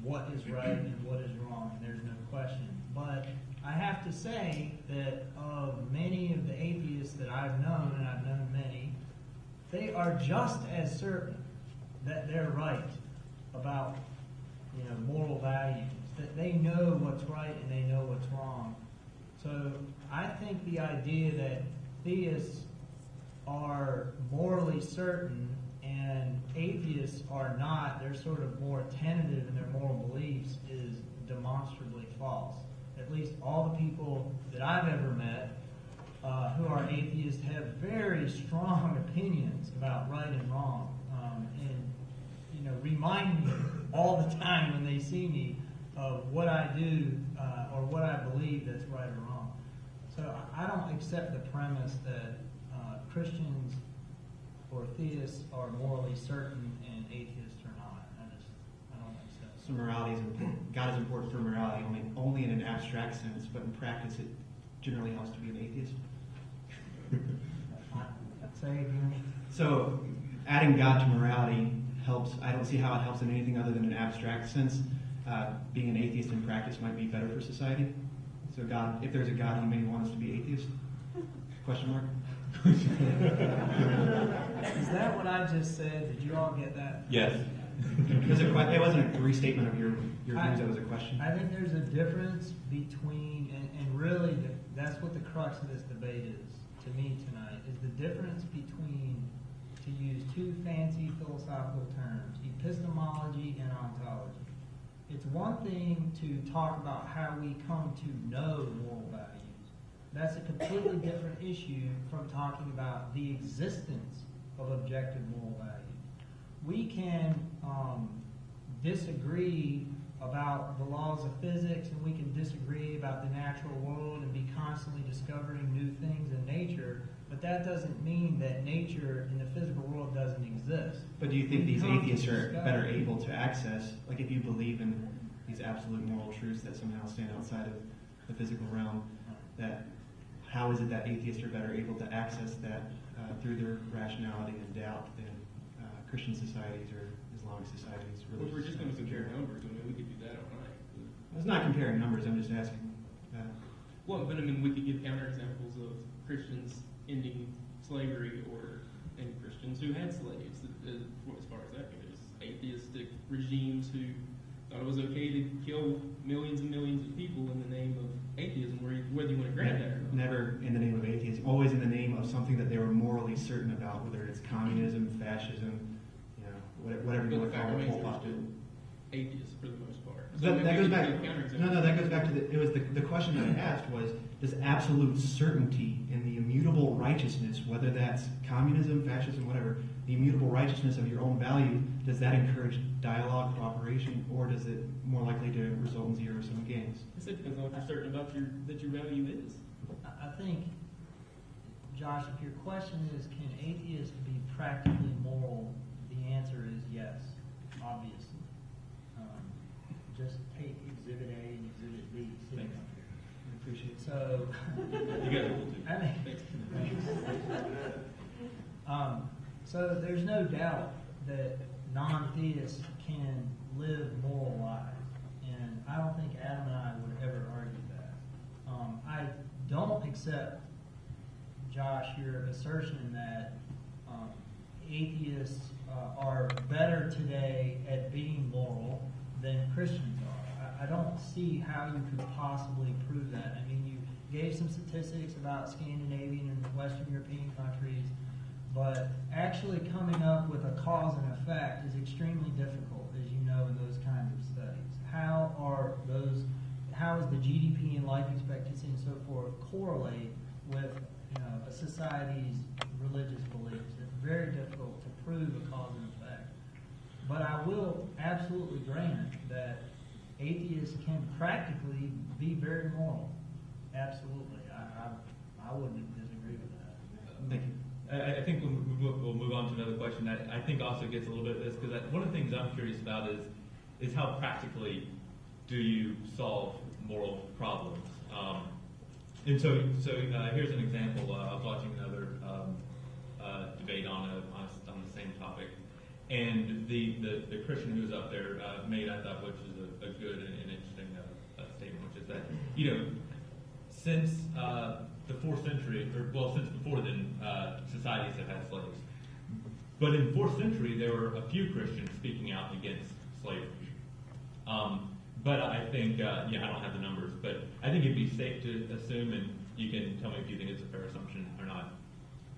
what is right and what is wrong, and there's no question. But I have to say that of many of the atheists that I've known, and I've known many, they are just as certain that they're right about, moral values, that they know what's right and they know what's wrong. So I think the idea that theists are morally certain and atheists are not, they're sort of more tentative in their moral beliefs, is demonstrably false. At least all the people that I've ever met who are atheists have very strong opinions about right and wrong, and remind me all the time when they see me of what I do or what I believe that's right or wrong. So I don't accept the premise that Christians or theists are morally certain and atheists are not. I don't accept it.
So morality is important. God is important for morality only in an abstract sense, but in practice it generally helps to be an atheist.
Say again.
So adding God to morality helps. I don't see how it helps in anything other than an abstract sense. Being an atheist in practice might be better for society. So God, if there's a God, He may want us to be atheists? Question mark?
Is that what I just said? Did you all get that?
Yes.
It wasn't a restatement of your views, that was a question.
I think there's a difference between, and really that's what the crux of this debate is to me tonight, is the difference between, to use two fancy philosophical terms, epistemology and ontology. It's one thing to talk about how we come to know moral values. That's a completely different issue from talking about the existence of objective moral values. We can disagree about the laws of physics, and we can disagree about the natural world and be constantly discovering new things in nature, but that doesn't mean that nature in the physical world doesn't exist.
But do you think these atheists are better able to access, like if you believe in these absolute moral truths that somehow stand outside of the physical realm, that how is it that atheists are better able to access that through their rationality and doubt than Christian societies or Islamic societies?
Well, we're just going to compare numbers. I mean, we could do that all night.
I was not comparing numbers. I'm just asking.
Well, but I mean, we could give counterexamples of Christians ending slavery and Christians who had slaves. As far as that goes, atheistic regimes who thought it was okay to kill millions and millions of people in the name of atheism, whether you want to grant that or not.
Never in the name of atheism. Always in the name of something that they were morally certain about, whether it's communism, fascism, whatever you want to call it.
Pol Pot did. Atheists for the most part.
So that goes back. That goes back to the question that I asked was, does absolute certainty in the immutable righteousness, whether that's communism, fascism, whatever, the immutable righteousness of your own value, does that encourage dialogue, cooperation, or does it more likely to result in zero-sum gains?
It depends on what you're certain about that your value is.
I think, Josh, if your question is, can atheists be practically moral, the answer is yes, obviously. Just take Exhibit A and Exhibit B.
Thanks.
I appreciate it.
So,
You guys are cool too.
So there's no doubt that non-theists can live moral lives, and I don't think Adam and I would ever argue that. I don't accept, Josh, your assertion that atheists are better today at being moral than Christians are. I don't see how you could possibly prove that. I mean, you gave some statistics about Scandinavian and Western European countries, but actually coming up with a cause and effect is extremely difficult, as you know, in those kinds of studies. How is the GDP and life expectancy and so forth correlate with a society's religious beliefs? It's very difficult to prove a cause and effect. But I will absolutely grant that atheists can practically be very moral. Absolutely. I wouldn't disagree with that.
Thank you.
I think we'll move on to another question that I think also gets a little bit of this, because one of the things I'm curious about is how practically do you solve moral problems? And so here's an example. I was watching another debate on the same topic, And the Christian who was up there made, I thought, which is a good and interesting statement, which is that, since the 4th century, since before then, societies have had slaves. But in 4th century, there were a few Christians speaking out against slavery. But I think, I don't have the numbers, but I think it'd be safe to assume, and you can tell me if you think it's a fair assumption or not,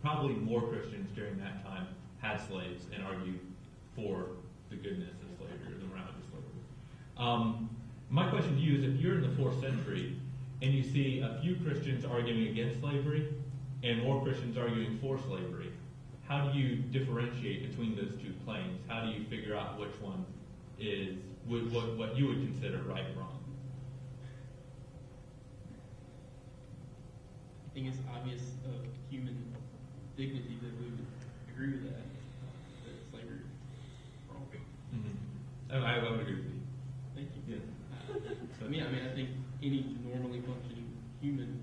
probably more Christians during that time had slaves and argued for the goodness of slavery or the morality of slavery. My question to you is, if you're in the 4th century and you see a few Christians arguing against slavery and more Christians arguing for slavery, how do you differentiate between those two claims? How do you figure out which one is what you would consider right and wrong?
I think it's obvious of human dignity that we would agree with that slavery is wrong.
Mm-hmm. I would agree with you.
Thank you.
Yeah.
I think any normally functioning human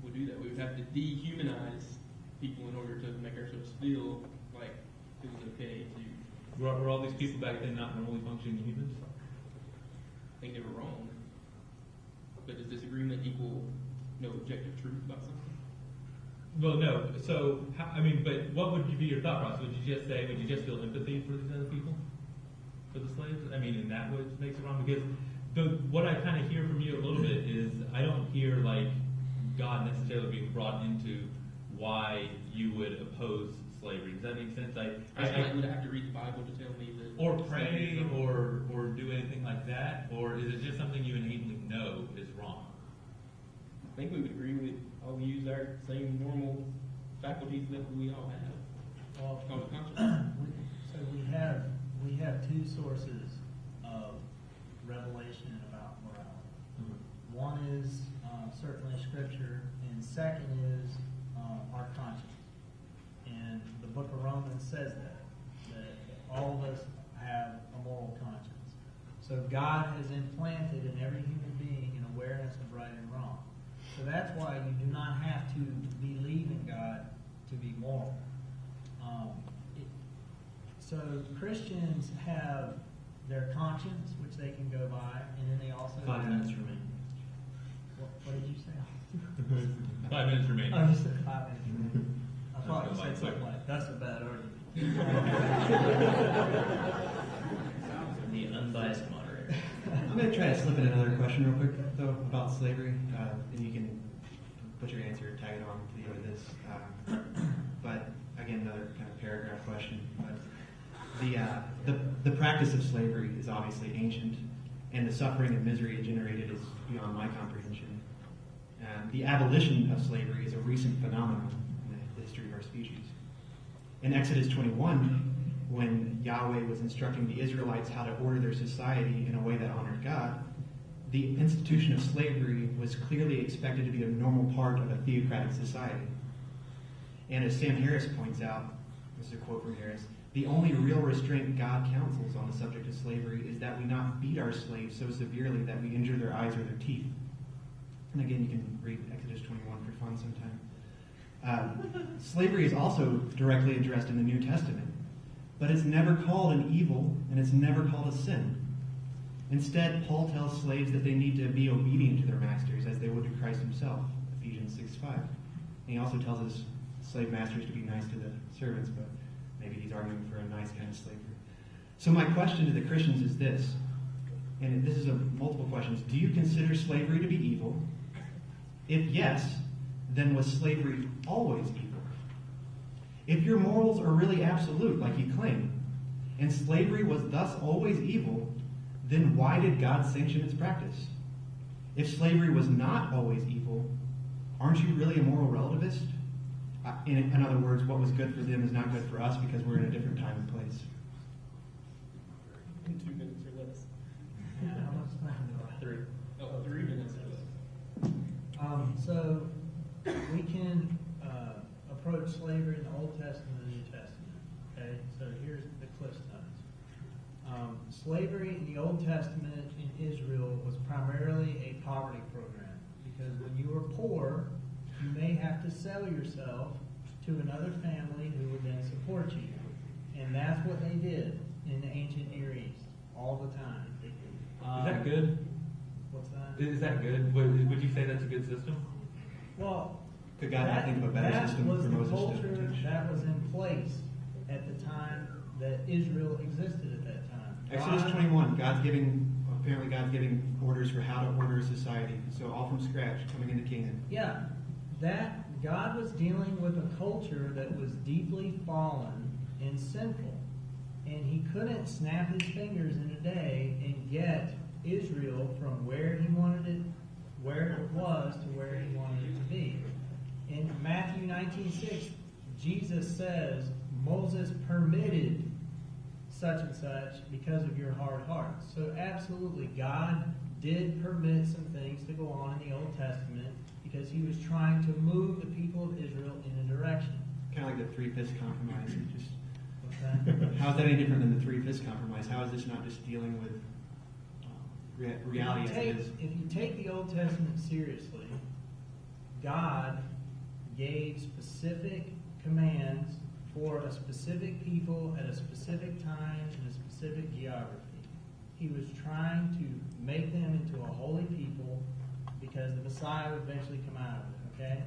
would do that. We would have to dehumanize people in order to make ourselves feel like it was okay to.
Were all these people back then not normally functioning humans?
I think they were wrong. But does disagreement equal no objective truth about something?
Well, no. So, but what would be your thought process? Would you just feel empathy for these other people? For the slaves? And that what makes it wrong? Because what I kind of hear from you a little bit is, I don't hear like God necessarily being brought into why you would oppose slavery. Does that make sense?
I would have to read the Bible to tell me that.
Or pray, or do anything like that? Or is it just something you innately know is wrong?
I think we would agree with all we use our same normal faculties that we all have.
Well,
Called conscience.
so we have two sources of revelation about morality.
Mm-hmm.
One is certainly Scripture, and second is our conscience. And the Book of Romans says that all of us have a moral conscience. So God has implanted in every human being an awareness of right and wrong. So that's why you do not have to believe in God to be moral. So Christians have their conscience, which they can go by, and then they also
5 minutes remain.
What did you say?
5 minutes remaining.
Oh, you said 5 minutes remaining. I thought you said something like, that's a bad argument.
The unbiased moderator.
I'm going to try to slip in another question real quick, though, about slavery, and you can put your answer, tag it on to the end of this. But again, another kind of paragraph question. But the practice of slavery is obviously ancient, and the suffering and misery it generated is beyond my comprehension. The abolition of slavery is a recent phenomenon in the history of our species. In Exodus 21, when Yahweh was instructing the Israelites how to order their society in a way that honored God, the institution of slavery was clearly expected to be a normal part of a theocratic society. And as Sam Harris points out, this is a quote from Harris, the only real restraint God counsels on the subject of slavery is that we not beat our slaves so severely that we injure their eyes or their teeth. And again, you can read Exodus 21 for fun sometime. Slavery is also directly addressed in the New Testament, but it's never called an evil and it's never called a sin. Instead, Paul tells slaves that they need to be obedient to their masters as they would to Christ himself, Ephesians 6:5. And he also tells his slave masters to be nice to the servants, but maybe he's arguing for a nice kind of slavery. So my question to the Christians is this, and this is multiple questions. Do you consider slavery to be evil? If yes, then was slavery always evil? If your morals are really absolute, like you claim, and slavery was thus always evil, then why did God sanction its practice? If slavery was not always evil, aren't you really a moral relativist? In other words, what was good for them is not good for us because we're in a different time and place.
In 2 minutes or less.
Yeah, how much time do I have?
3. Oh, 3 minutes or less.
So we can approach slavery in the Old Testament and the New Testament. Okay, so here's the Cliff Notes. Slavery in the Old Testament in Israel was primarily a poverty program because when you were poor, you may have to sell yourself to another family who would then support you. And that's what they did. all the time.
Is that good?
What's that?
Is that good? Would you say that's a good system?
Well,
Could God not think of a better system
was
for
the
Moses
culture
to teach?
that was in place at the time that Israel existed at that time.
Exodus 21, apparently God's giving orders for how to order a society. So all from scratch, coming into Canaan.
Yeah, that God was dealing with a culture that was deeply fallen and sinful. And he couldn't snap his fingers in a day and get Israel from where he wanted it, where it was, to where he wanted it to be. In Matthew 19:6, Jesus says, Moses permitted such and such because of your hard hearts. So absolutely, God did permit some things to go on in the Old Testament because he was trying to move the people of Israel in a direction.
Kind of like the three-fifths compromise.
What's that?
How is that any different than the three-fifths compromise? How is this not just dealing with reality as it is?
If you take the Old Testament seriously, God gave specific commands for a specific people at a specific time in a specific geography. He was trying to make them into a holy people because the Messiah would eventually come out of it, okay?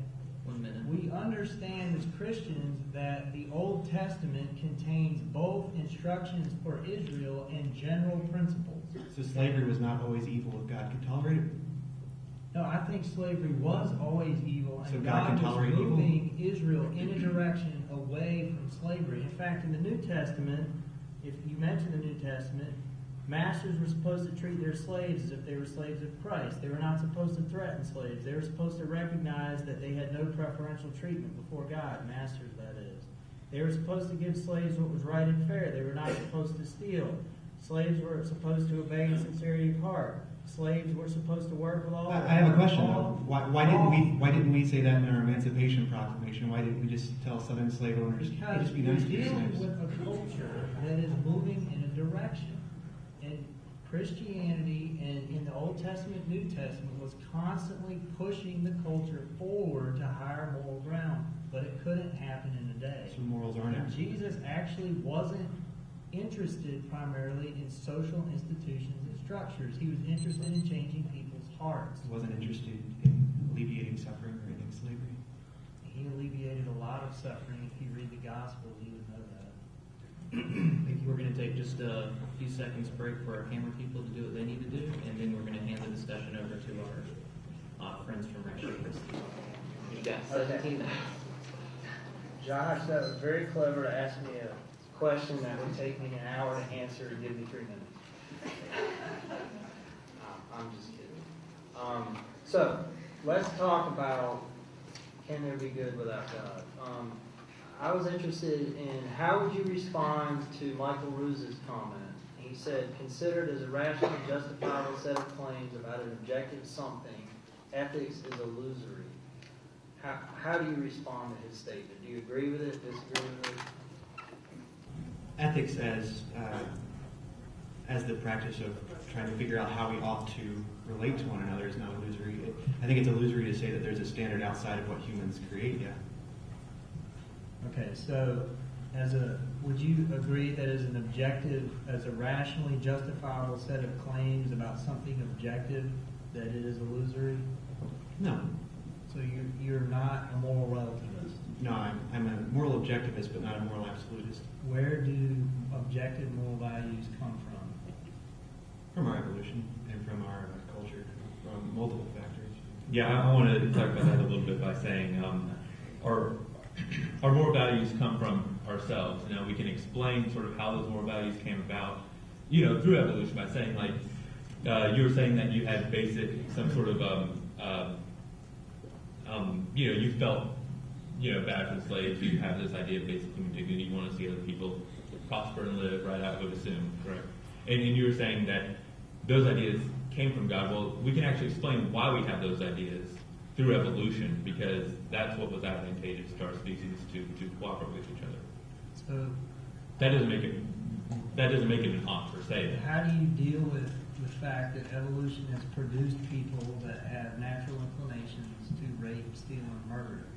1 minute.
We understand as Christians that the Old Testament contains both instructions for Israel and general principles.
So slavery was not always evil if God could tolerate it?
No, I think slavery was always evil, and
So God can
was
tolerate evil?
moving Israel in a direction away from slavery. In fact, in the New Testament, if you mention the New Testament, masters were supposed to treat their slaves as if they were slaves of Christ. They were not supposed to threaten slaves. They were supposed to recognize that they had no preferential treatment before God, masters that is. They were supposed to give slaves what was right and fair. They were not supposed to steal. Slaves were supposed to obey in sincerity of heart. Slaves were supposed to work with all.
I have a question though. Why didn't we say that in our Emancipation Proclamation? Why didn't we just tell Southern slave owners, hey,
Because
just be
we're
nice to your
dealing
slaves?
with a culture that is moving in a direction. And Christianity and in the Old Testament, New Testament was constantly pushing the culture forward to higher moral ground. But it couldn't happen in a day.
So morals aren't
And
absolute.
Jesus actually wasn't interested primarily in social institutions and structures. He was interested in changing people's hearts.
He wasn't interested in alleviating suffering or ending slavery.
He alleviated a lot of suffering. If you read the Gospels, you would know that.
I think we're going to take just a few seconds break for our camera people to do what they need to do, and then we're going to hand the discussion over to our friends from Ratio Christi. You've got 17 minutes.
Josh, that was very clever to ask me a question that would take me an hour to answer and give me 3 minutes. I'm just kidding. So, let's talk about can there be good without God? I was interested in how would you respond to Michael Roos's comment. He said, considered as a rational, justifiable set of claims about an objective something, ethics is illusory. How do you respond to his statement? Do you agree with it, disagree with it?
Ethics as the practice of trying to figure out how we ought to relate to one another is not illusory. I think it's illusory to say that there's a standard outside of what humans create, yeah.
Okay, so would you agree that as an objective, as a rationally justifiable set of claims about something objective, that it is illusory?
No.
So you're not a moral relativist.
No, I'm a moral objectivist, but not a moral absolutist.
Where do objective moral values come from?
From our evolution and from our culture, from multiple factors.
Yeah, I want to talk about that a little bit by saying our moral values come from ourselves. We can explain sort of how those moral values came about, through evolution by saying, like, you were saying that you had some sort of, you felt, bad for the slaves. You have this idea of basic human dignity. You want to see other people prosper and live, right? I would assume, correct? And you were saying that those ideas came from God. Well, we can actually explain why we have those ideas through evolution, because that's what was advantageous to our species to cooperate with each other.
So
that doesn't make it an ought per se.
how do you deal with the fact that evolution has produced people that have natural inclinations to rape, steal, and murder?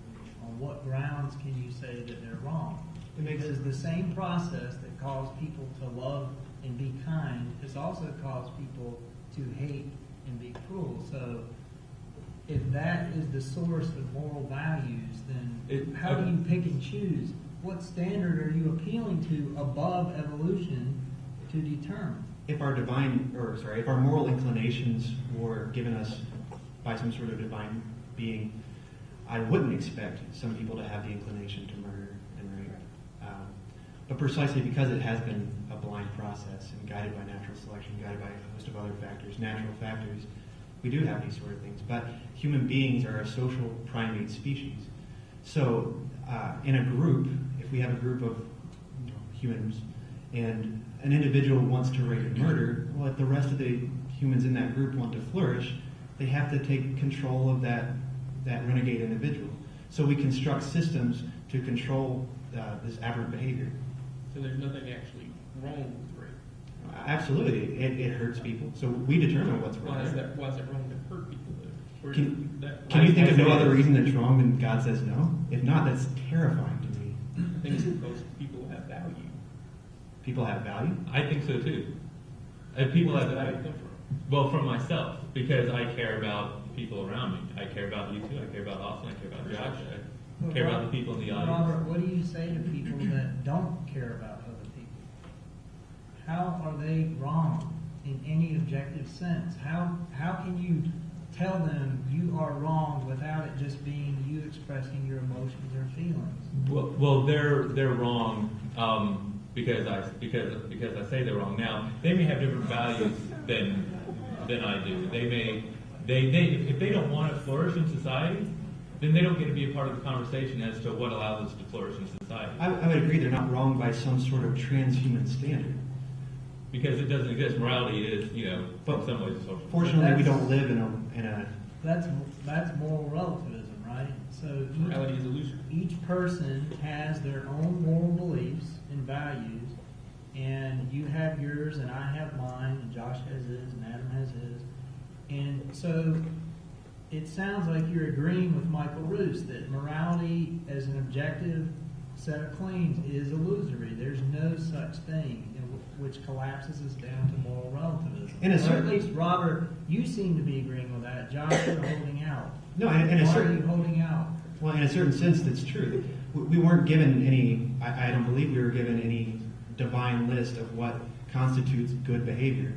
On what grounds can you say that they're wrong? Because the same process that caused people to love and be kind has also caused people to hate and be cruel. So if that is the source of moral values, then how do you pick and choose? What standard are you appealing to above evolution to determine?
If our if our moral inclinations were given us by some sort of divine being, I wouldn't expect some people to have the inclination to murder and rape. But precisely because it has been a blind process and guided by natural selection, guided by a host of other factors, natural factors, we do have these sort of things. But human beings are a social primate species. So in a group, if we have a group of humans and an individual wants to rape and murder, well, if the rest of the humans in that group want to flourish, they have to take control of that renegade individual. So we construct systems to control this aberrant behavior.
So there's nothing actually wrong with rape.
Absolutely, it hurts people. So we determine what's wrong.
Why is that wrong to hurt people, though?
Can you think of no other reason that's wrong than God says no? If not, that's terrifying to me.
I think it's because people have value.
People have value?
I think so too. People
Where
have
does the value
value.
come from?
Well, from myself, because I care about people around me. I care about you two. I care about Austin. I care about Josh. I care about the people in the audience.
Robert, what do you say to people that don't care about other people? How are they wrong in any objective sense? How can you tell them you are wrong without it just being you expressing your emotions or feelings?
Well, they're wrong because I say they're wrong. Now they may have different values than I do. If they don't want to flourish in society, then they don't get to be a part of the conversation as to what allows us to flourish in society.
I would agree they're not wrong by some sort of transhuman standard.
Because it doesn't exist. Morality is, in some ways, a social.
Fortunately, we don't live in a.
That's moral relativism, right? So
Morality is illusory.
each person has their own moral beliefs and values, and you have yours, and I have mine, and Josh has his, and Adam has his, and so it sounds like you're agreeing with Michael Roos that morality as an objective set of claims is illusory. There's no such thing, which collapses us down to moral relativism. Or at least, Robert, you seem to be agreeing with that. Josh, you're holding out.
No,
Why are you holding out?
Well, in a certain sense, that's true. We weren't given any. I don't believe we were given any divine list of what constitutes good behavior.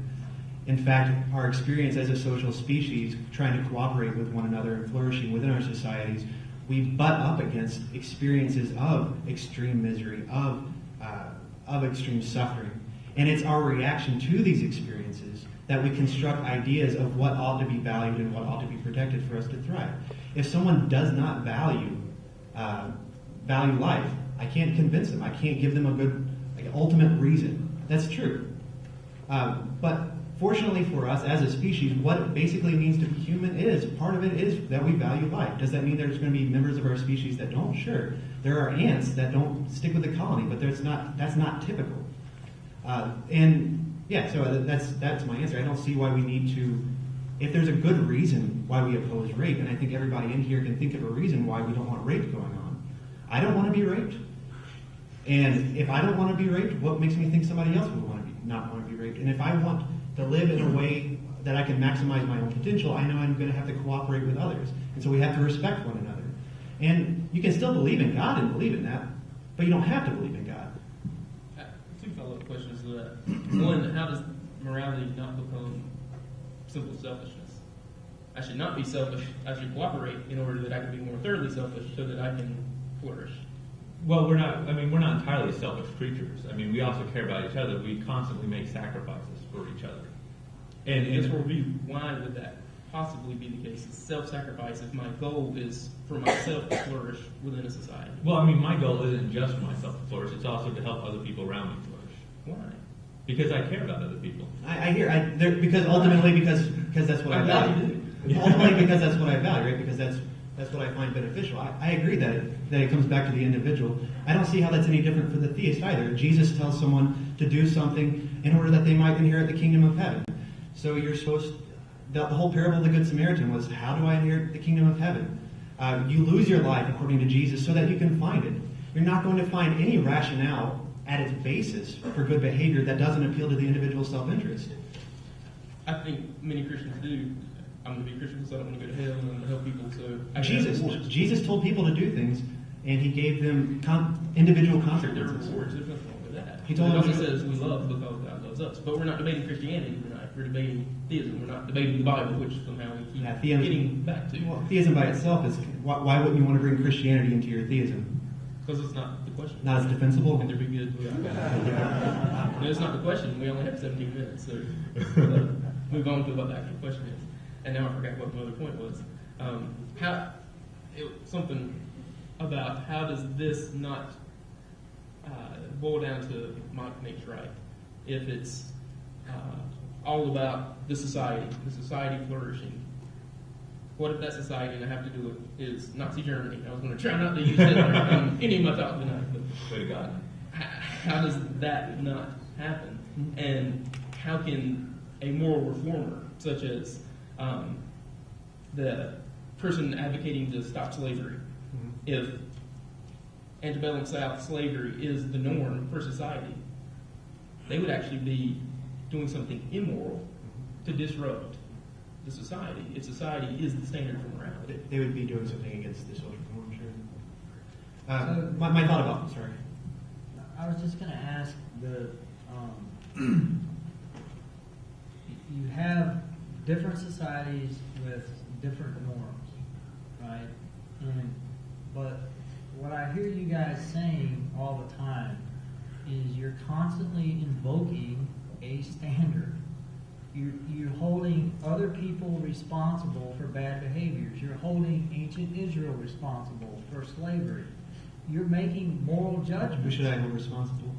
In fact, our experience as a social species, trying to cooperate with one another and flourishing within our societies, we butt up against experiences of extreme misery, of extreme suffering. And it's our reaction to these experiences that we construct ideas of what ought to be valued and what ought to be protected for us to thrive. If someone does not value life, I can't convince them. I can't give them a good ultimate reason. That's true. But fortunately for us as a species, what it basically means to be human is, part of it is that we value life. Does that mean there's going to be members of our species that don't? Sure. There are ants that don't stick with the colony, but that's not typical. So that's my answer. I don't see why we need to, if there's a good reason why we oppose rape, and I think everybody in here can think of a reason why we don't want rape going on. I don't want to be raped. And if I don't want to be raped, what makes me think somebody else would not want to be raped? And if I want to live in a way that I can maximize my own potential, I know I'm going to have to cooperate with others. And so we have to respect one another. And you can still believe in God and believe in that, but you don't have to believe in God.
Two follow-up questions to that. One, how does morality not become simple selfishness? I should not be selfish. I should cooperate in order that I can be more thoroughly selfish so that I can flourish.
Well, we're not entirely selfish creatures. We also care about each other. We constantly make sacrifices for each other. And
why would that possibly be the case? Self-sacrifice if my goal is for myself to flourish within a society.
Well, my goal isn't just for myself to flourish. It's also to help other people around me flourish.
Why?
Because I care about other people.
Because that's what I value. Ultimately, because that's what I value, right? Because that's what I find beneficial. I agree that it comes back to the individual. I don't see how that's any different for the theist either. Jesus tells someone to do something in order that they might inherit the kingdom of heaven. So you're supposed. The whole parable of the Good Samaritan was, how do I inherit the kingdom of heaven? You lose your life according to Jesus so that you can find it. you're not going to find any rationale at its basis for good behavior that doesn't appeal to the individual's self-interest.
I think many Christians do. I'm going to be Christian, so I don't want to go to hell, and I'm going to help people. So
Jesus told people to do things, and he gave them individual
there are
consequences.
rewards. There's nothing wrong with that.
He told them
It says we love because God loves us. But we're not debating Christianity tonight. We're debating theism. We're not debating the Bible, which somehow we keep getting back to.
Well, theism by itself is, why wouldn't you want to bring Christianity into your theism?
Because it's not the question.
Not as defensible?
Can there be good without God? No, it's not the question. We only have 17 minutes, so move on to what the actual question is. And now I forgot what my other point was. Something about how does this not boil down to Mike makes right? If it's all about the society flourishing. What if that society, and I have to do it, is Nazi Germany? I was going to try not to use Hitler in any of my thoughts tonight, but
Way to God.
how does that not happen? And how can a moral reformer, such as the person advocating to stop slavery, if antebellum South slavery is the norm for society, they would actually be doing something immoral to disrupt the society. If society is the standard for morality,
They would be doing something against the social norm, sure. My thought about, sorry.
I was just going to ask you have different societies with different norms, right? But what I hear you guys saying all the time is you're constantly invoking a standard. You're holding other people responsible for bad behaviors. You're holding ancient Israel responsible for slavery. You're making moral judgments.
Who should I hold responsible?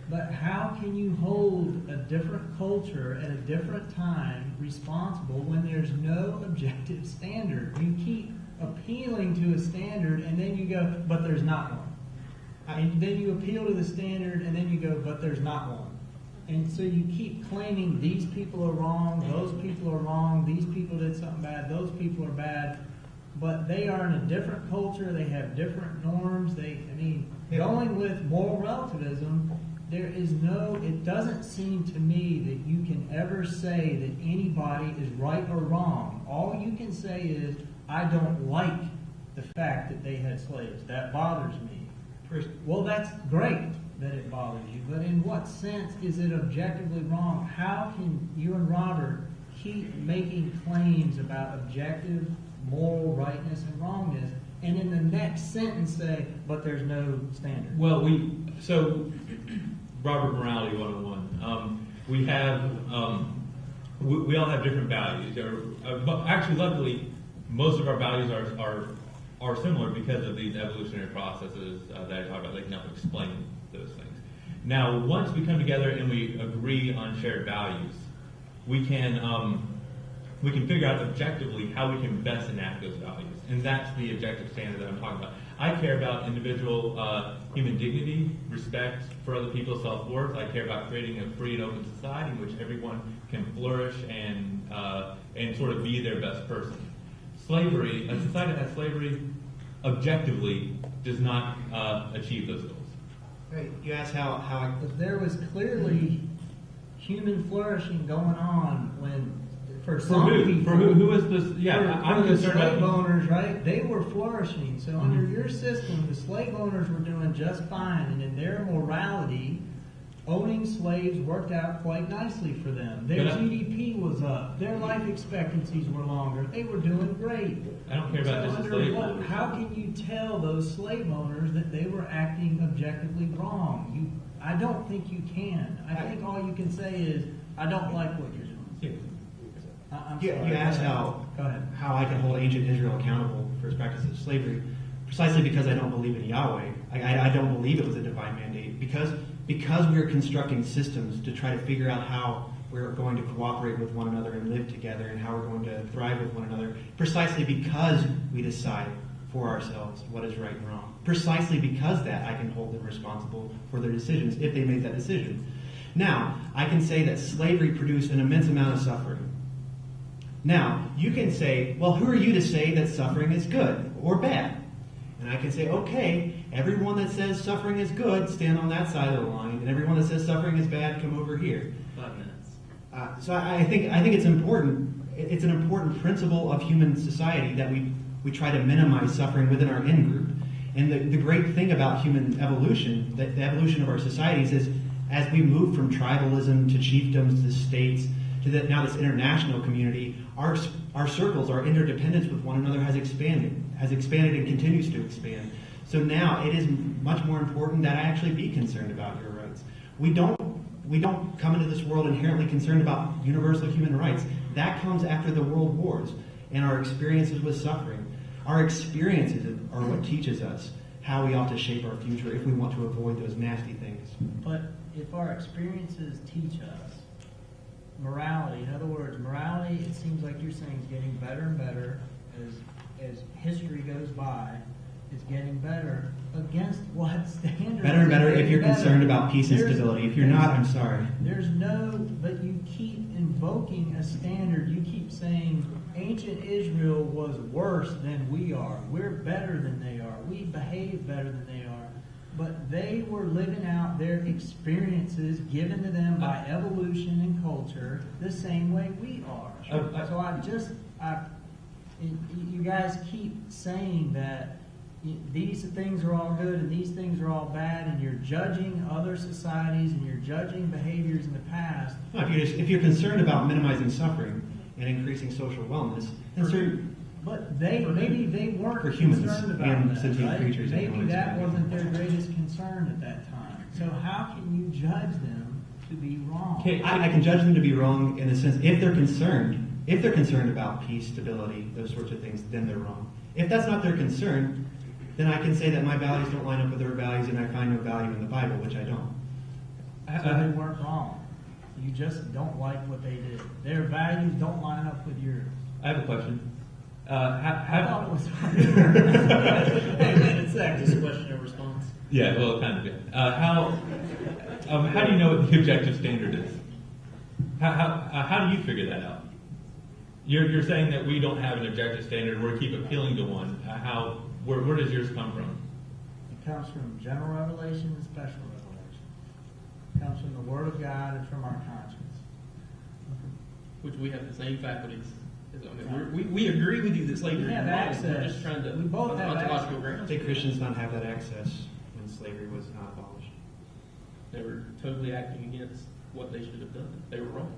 But how can you hold a different culture at a different time responsible when there's no objective standard? You keep appealing to a standard and then you go, but there's not one. And then you appeal to the standard and then you go, but there's not one. And so you keep claiming these people are wrong, those people are wrong, these people did something bad, those people are bad. But they are in a different culture, they have different norms. Going with moral relativism, it doesn't seem to me that you can ever say that anybody is right or wrong. All you can say is, I don't like the fact that they had slaves. That bothers me. Well, that's great that it bothers you, but in what sense is it objectively wrong? How can you and Robert keep making claims about objective moral rightness and wrongness, and in the next sentence say, but there's no standard?
Well, Robert Morality 101. We have, we all have different values. Actually, luckily, most of our values are similar because of these evolutionary processes that I talked about. They can help explain those things. Now, once we come together and we agree on shared values, we can figure out objectively how we can best enact those values. And that's the objective standard that I'm talking about. I care about individual human dignity, respect for other people's self-worth. I care about creating a free and open society in which everyone can flourish and sort of be their best person. Slavery, a society that has slavery, objectively does not achieve those goals.
Right. You asked how
But there was clearly human flourishing going on when, for some people,
For who is this? Yeah, I'm
the
concerned
slave
about.
owners, right? They were flourishing. So under your system, the slave owners were doing just fine, and in their morality, owning slaves worked out quite nicely for them. Their GDP was up. Their life expectancies were longer. They were doing great.
I don't care about just the slave owners.
How can you tell those slave owners that they were acting objectively wrong? I don't think you can. I think all you can say is, I don't like what you're doing.
you asked
Go ahead.
how I can hold ancient Israel accountable for its practice of slavery, precisely because I don't believe in Yahweh. I don't believe it was a divine mandate. Because we're constructing systems to try to figure out how we're going to cooperate with one another and live together and how we're going to thrive with one another, precisely because we decide for ourselves what is right and wrong. Precisely because that, I can hold them responsible for their decisions if they made that decision. Now, I can say that slavery produced an immense amount of suffering. Now, you can say, well, who are you to say that suffering is good or bad? And I can say, okay, everyone that says suffering is good, stand on that side of the line, and everyone that says suffering is bad, come over here.
5 minutes.
So I think it's important. It's an important principle of human society that we try to minimize suffering within our in-group. And the great thing about human evolution, the evolution of our societies, is as we move from tribalism to chiefdoms to states to now this international community, our circles, our interdependence with one another has expanded and continues to expand. So now it is much more important that I actually be concerned about your rights. We don't come into this world inherently concerned about universal human rights. That comes after the world wars and our experiences with suffering. Our experiences are what teaches us how we ought to shape our future if we want to avoid those nasty things.
But if our experiences teach us morality, in other words, morality, it seems like you're saying, is getting better and better as history goes by. It's getting better against what standards?
Better and better if you're concerned about peace and stability. If you're not, I'm sorry.
But you keep invoking a standard. You keep saying ancient Israel was worse than we are. We're better than they are. We behave better than they are. But they were living out their experiences given to them by evolution and culture the same way we are. You guys keep saying that these things are all good and these things are all bad, and you're judging other societies and you're judging behaviors in the past.
No, if you're concerned about minimizing suffering and increasing social wellness,
but maybe they weren't
for humans
concerned about
and
that,
sentient
right?
creatures.
Maybe that wasn't their greatest concern at that time. So how can you judge them to be wrong?
I can judge them to be wrong in the sense if they're concerned about peace, stability, those sorts of things, then they're wrong. If that's not their concern, then I can say that my values don't line up with their values and I find no value in the Bible, which I don't.
So they weren't wrong. You just don't like what they did. Their values don't line up with yours.
I have a question.
I thought it was fun. Hey, wait a sec.
Just question or response?
Yeah, well, kind of. How do you know what the objective standard is? How do you figure that out? You're saying that we don't have an objective standard. We keep appealing to one. Where does yours come from?
It comes from general revelation and special revelation. It comes from the Word of God and from our conscience.
Which we have the same faculties. We agree with you that slavery
We have
is wrong.
access.
We're just trying to
We both have
ontological
access.
grounds.
I think Christians don't have that access when slavery was not abolished.
They were totally acting against what they should have done. They were wrong.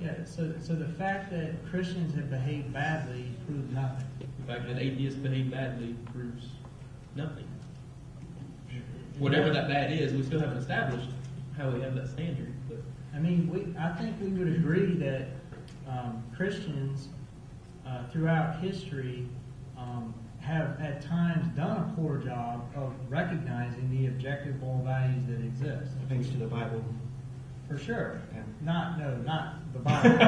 Yeah, so the fact that Christians have behaved badly proves nothing.
The fact that atheists behave badly proves nothing. Whatever that bad is, we still haven't established how we have that standard. But
I mean, I think we would agree that Christians throughout history have at times done a poor job of recognizing the objective moral values that exist.
Thanks to the Bible.
For sure.
Yeah.
Not the Bible.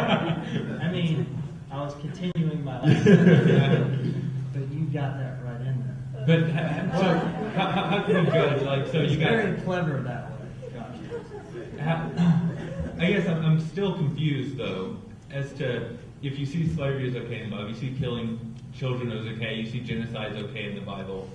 I mean, I was continuing my lesson, but you got that right in there.
But how can we judge?
It's very clever that way. Gotcha.
I guess I'm still confused though as to if you see slavery is okay in the Bible, you see killing children is okay, you see genocide is okay in the Bible.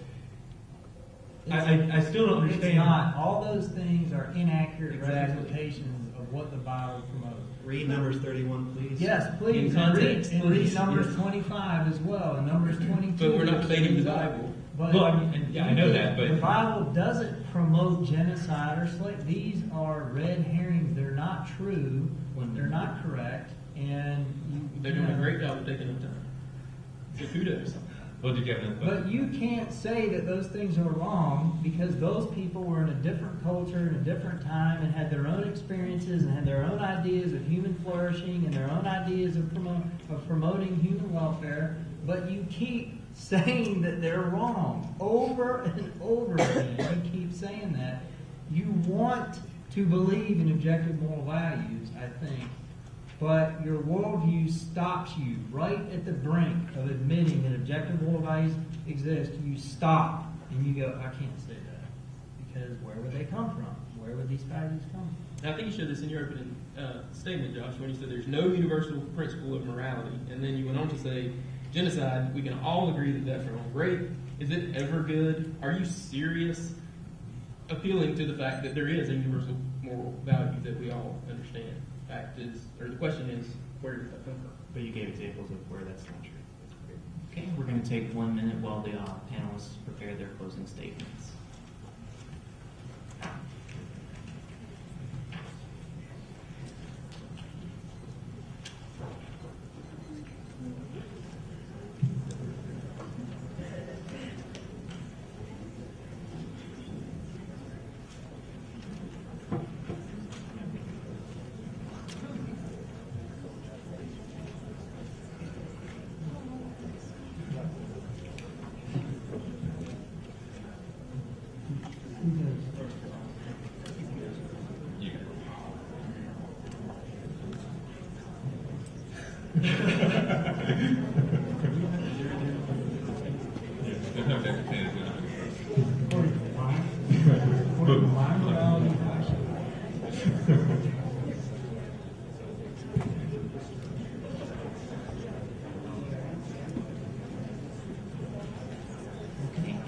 I still don't understand.
It's not. All those things are inaccurate
Exactly.
representations of what the Bible promotes.
Read Numbers 31, please.
Yes, please.
In context,
And
please.
read Numbers
Yes.
25 as well, and Numbers 22.
But we're not debating the Bible.
But
Well, I know that, but
the Bible doesn't promote genocide or slavery. These are red herrings. They're not true. They're not correct. And
They're doing a great job of taking up time. So kudos.
Well, did you have another question?
But you can't say that those things are wrong because those people were in a different culture, in a different time, and had their own experiences and had their own ideas of human flourishing and their own ideas of promoting human welfare. But you keep saying that they're wrong over and over again. You keep saying that. You want to believe in objective moral values, I think. But your worldview stops you right at the brink of admitting that objective moral values exist. You stop and you go, I can't say that. Because where would they come from? Where would these values come from?
And I think you showed this in your opening statement, Josh, when you said there's no universal principle of morality. And then you went on to say, genocide, we can all agree that that's wrong. Great. Is it ever good? Are you serious? Appealing to the fact that there is a universal moral value that we all understand. The question is, where does that come from?
But you gave examples of where that's not true. Okay, we're going to take 1 minute while the panelists prepare their closing statements.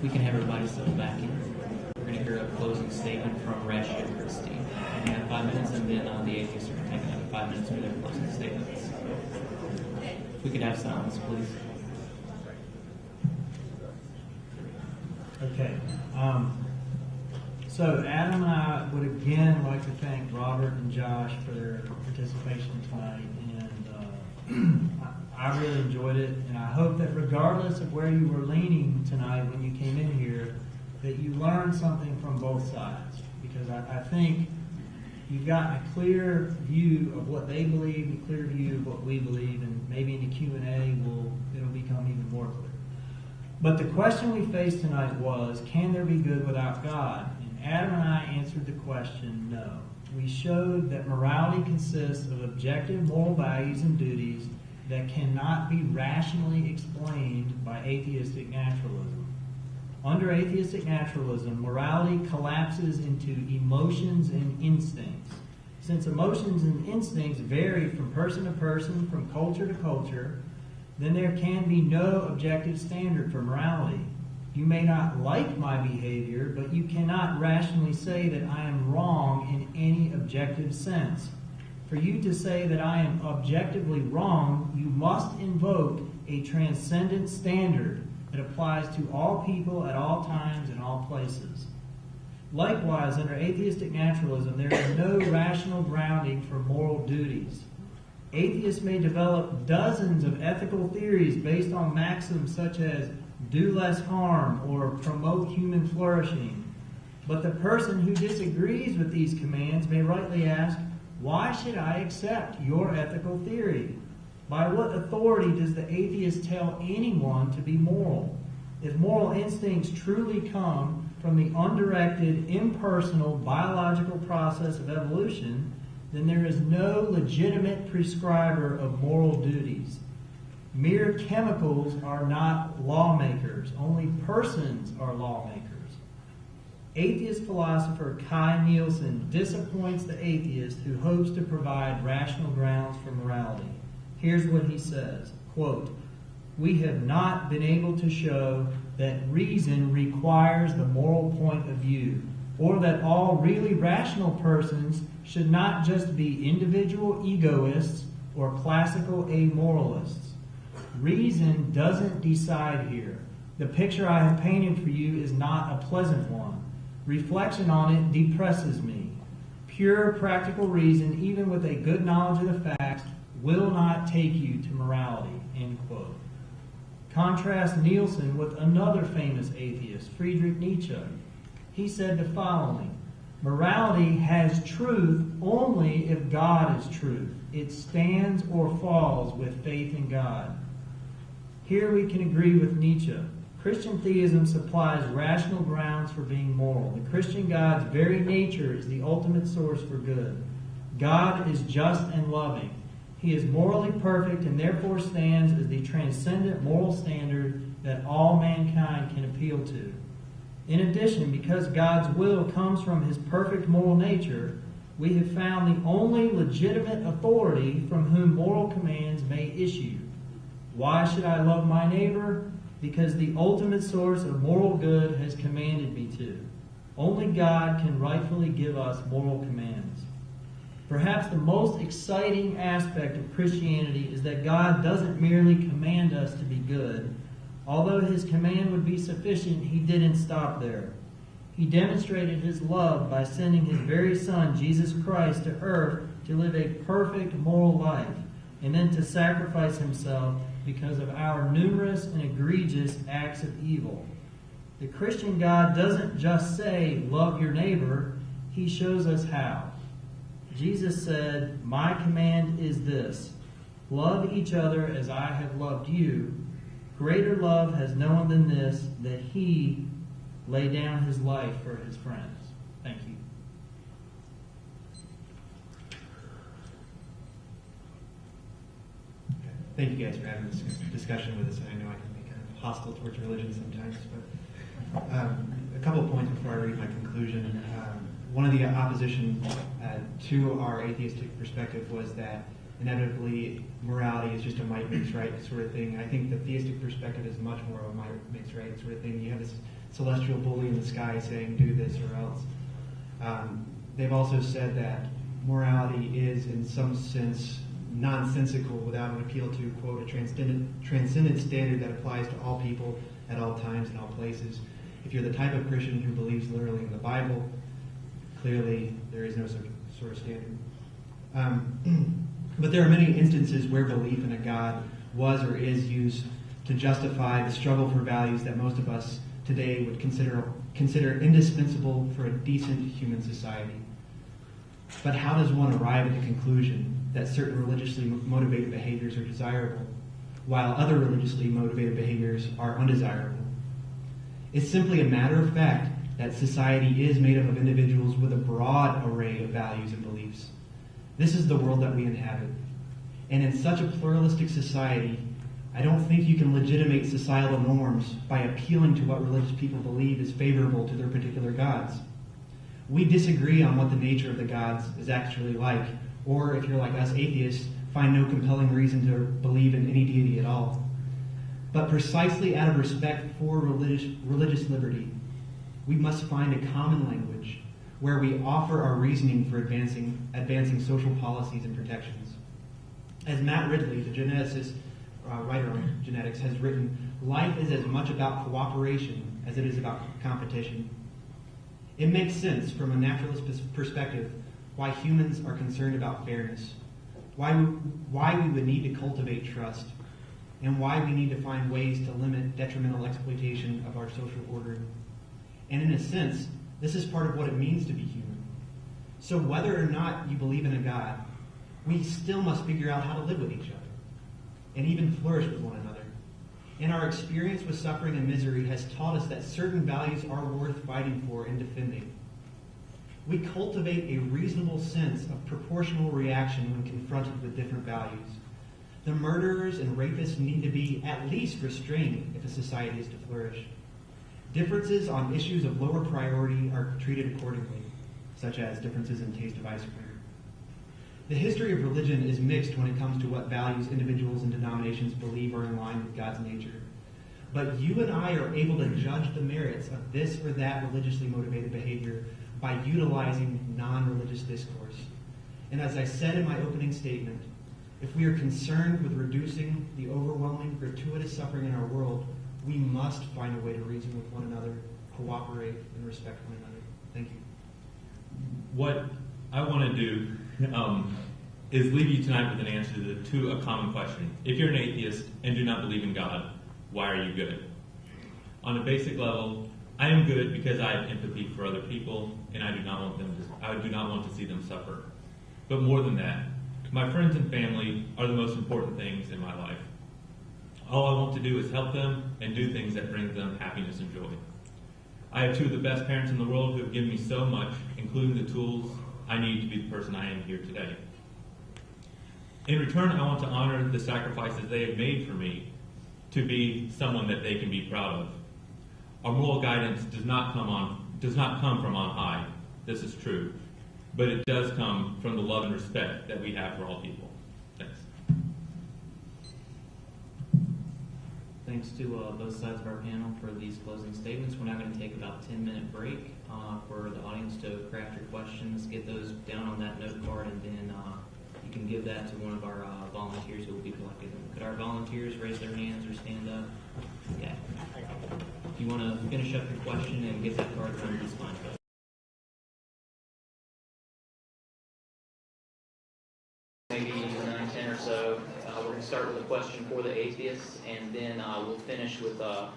We can have everybody settle back in. We're going to hear a closing statement from Ratio Christi. We have 5 minutes, and then the atheists are going to take another 5 minutes for their closing statements. If we could have silence, please.
Okay. So Adam and I would again like to thank Robert and Josh for their participation tonight, and I really enjoyed it, and I hope that regardless of where you were leaning tonight when you came in here, that you learned something from both sides, because I think you've gotten a clear view of what they believe, a clear view of what we believe, and maybe in the Q&A it'll become even more clear. But the question we faced tonight was, can there be good without God? And Adam and I answered the question, no. We showed that morality consists of objective moral values and duties that cannot be rationally explained by atheistic naturalism. Under atheistic naturalism, morality collapses into emotions and instincts. Since emotions and instincts vary from person to person, from culture to culture, then there can be no objective standard for morality. You may not like my behavior, but you cannot rationally say that I am wrong in any objective sense. For you to say that I am objectively wrong, you must invoke a transcendent standard that applies to all people at all times and all places. Likewise, under atheistic naturalism, there is no rational grounding for moral duties. Atheists may develop dozens of ethical theories based on maxims such as do less harm or promote human flourishing. But the person who disagrees with these commands may rightly ask, why should I accept your ethical theory? By what authority does the atheist tell anyone to be moral? If moral instincts truly come from the undirected, impersonal, biological process of evolution, then there is no legitimate prescriber of moral duties. Mere chemicals are not lawmakers. Only persons are lawmakers. Atheist philosopher Kai Nielsen disappoints the atheist who hopes to provide rational grounds for morality. Here's what he says, quote, "We have not been able to show that reason requires the moral point of view, or that all really rational persons should not just be individual egoists or classical amoralists. Reason doesn't decide here. The picture I have painted for you is not a pleasant one. Reflection on it depresses me. Pure practical reason, even with a good knowledge of the facts, will not take you to morality." End quote. Contrast Nielsen with another famous atheist, Friedrich Nietzsche. He said the following, "Morality has truth only if God is truth. It stands or falls with faith in God." Here we can agree with Nietzsche. Christian theism supplies rational grounds for being moral. The Christian God's very nature is the ultimate source for good. God is just and loving. He is morally perfect and therefore stands as the transcendent moral standard that all mankind can appeal to. In addition, because God's will comes from his perfect moral nature, we have found the only legitimate authority from whom moral commands may issue. Why should I love my neighbor? Because the ultimate source of moral good has commanded me to. Only God can rightfully give us moral commands. Perhaps the most exciting aspect of Christianity is that God doesn't merely command us to be good. Although his command would be sufficient, he didn't stop there. He demonstrated his love by sending his very Son, Jesus Christ, to earth to live a perfect moral life, and then to sacrifice himself because of our numerous and egregious acts of evil. The Christian God doesn't just say, love your neighbor, he shows us how. Jesus said, my command is this, love each other as I have loved you. Greater love has no one than this, that he lay down his life for his friends. Thank you.
Thank you guys for having this discussion with us. I know I can be kind of hostile towards religion sometimes, but a couple of points before I read my conclusion. One of the opposition to our atheistic perspective was that inevitably morality is just a might makes right sort of thing. I think the theistic perspective is much more of a might makes right sort of thing. You have this celestial bully in the sky saying do this or else. They've also said that morality is in some sense nonsensical without an appeal to, quote, a transcendent standard that applies to all people at all times and all places. If you're the type of Christian who believes literally in the Bible, clearly there is no sort of standard. But there are many instances where belief in a God was or is used to justify the struggle for values that most of us today would consider indispensable for a decent human society. But how does one arrive at the conclusion that certain religiously motivated behaviors are desirable, while other religiously motivated behaviors are undesirable? It's simply a matter of fact that society is made up of individuals with a broad array of values and beliefs. This is the world that we inhabit. And in such a pluralistic society, I don't think you can legitimate societal norms by appealing to what religious people believe is favorable to their particular gods. We disagree on what the nature of the gods is actually like, or if you're like us atheists, find no compelling reason to believe in any deity at all. But precisely out of respect for religious liberty, we must find a common language where we offer our reasoning for advancing social policies and protections. As Matt Ridley, the geneticist, writer on genetics, has written, life is as much about cooperation as it is about competition. It makes sense from a naturalist perspective why humans are concerned about fairness, why we would need to cultivate trust, and why we need to find ways to limit detrimental exploitation of our social order. And in a sense, this is part of what it means to be human. So whether or not you believe in a God, we still must figure out how to live with each other and even flourish with one another. And our experience with suffering and misery has taught us that certain values are worth fighting for and defending. We cultivate a reasonable sense of proportional reaction when confronted with different values. The murderers and rapists need to be at least restrained if a society is to flourish. Differences on issues of lower priority are treated accordingly, such as differences in taste of ice cream. The history of religion is mixed when it comes to what values individuals and denominations believe are in line with God's nature. But you and I are able to judge the merits of this or that religiously motivated behavior by utilizing non-religious discourse. And as I said in my opening statement, if we are concerned with reducing the overwhelming gratuitous suffering in our world, we must find a way to reason with one another, cooperate, and respect one another. Thank you.
What I want to do is leave you tonight with an answer to a common question. If you're an atheist and do not believe in God, why are you good? On a basic level, I am good because I have empathy for other people, and I do not want to see them suffer. But more than that, my friends and family are the most important things in my life. All I want to do is help them and do things that bring them happiness and joy. I have two of the best parents in the world who have given me so much, including the tools I need to be the person I am here today. In return, I want to honor the sacrifices they have made for me to be someone that they can be proud of. Our moral guidance does not come from on high. This is true. But it does come from the love and respect that we have for all people. Thanks.
thanks to both sides of our panel for these closing statements. We're now going to take about a 10-minute break for the audience to craft your questions, get those down on that note card, and then you can give that to one of our volunteers who will be collecting them. Could our volunteers raise their hands or stand up? Okay. If you want to finish up your question and get that card around, please find it.
Maybe 9-10 or so. We're going to start with a question for the atheists, and then we'll finish with a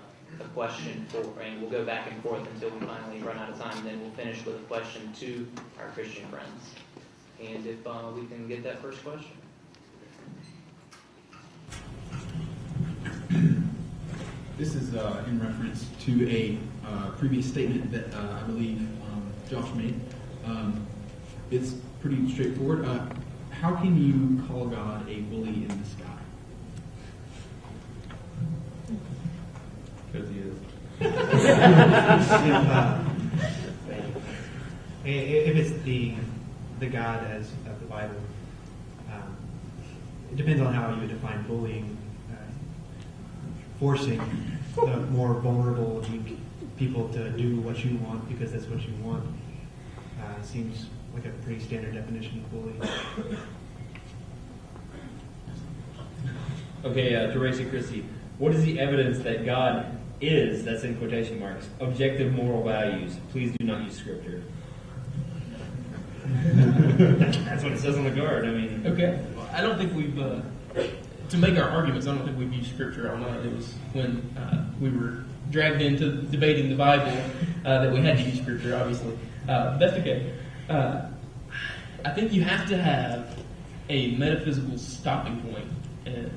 question for, and we'll go back and forth until we finally run out of time. Then we'll finish with a question to our Christian friends. And if we can get that first question.
This is in reference to a previous statement that I believe Josh made. It's pretty straightforward. How can you call God a bully in the sky?
Because he is.
If it's the God as of the Bible, it depends on how you would define bullying. Forcing the more vulnerable, weak people to do what you want because that's what you want seems like a pretty standard definition of bullying.
Okay, to Ratio Christi, what is the evidence that God is, that's in quotation marks, objective moral values? Please do not use scripture. That's what it says on the card. I mean,
Okay. Well, I don't think we've, to make our arguments, I don't think we've used scripture all night. It was when we were dragged into debating the Bible that we had to use scripture, obviously. That's okay. I think you have to have a metaphysical stopping point. And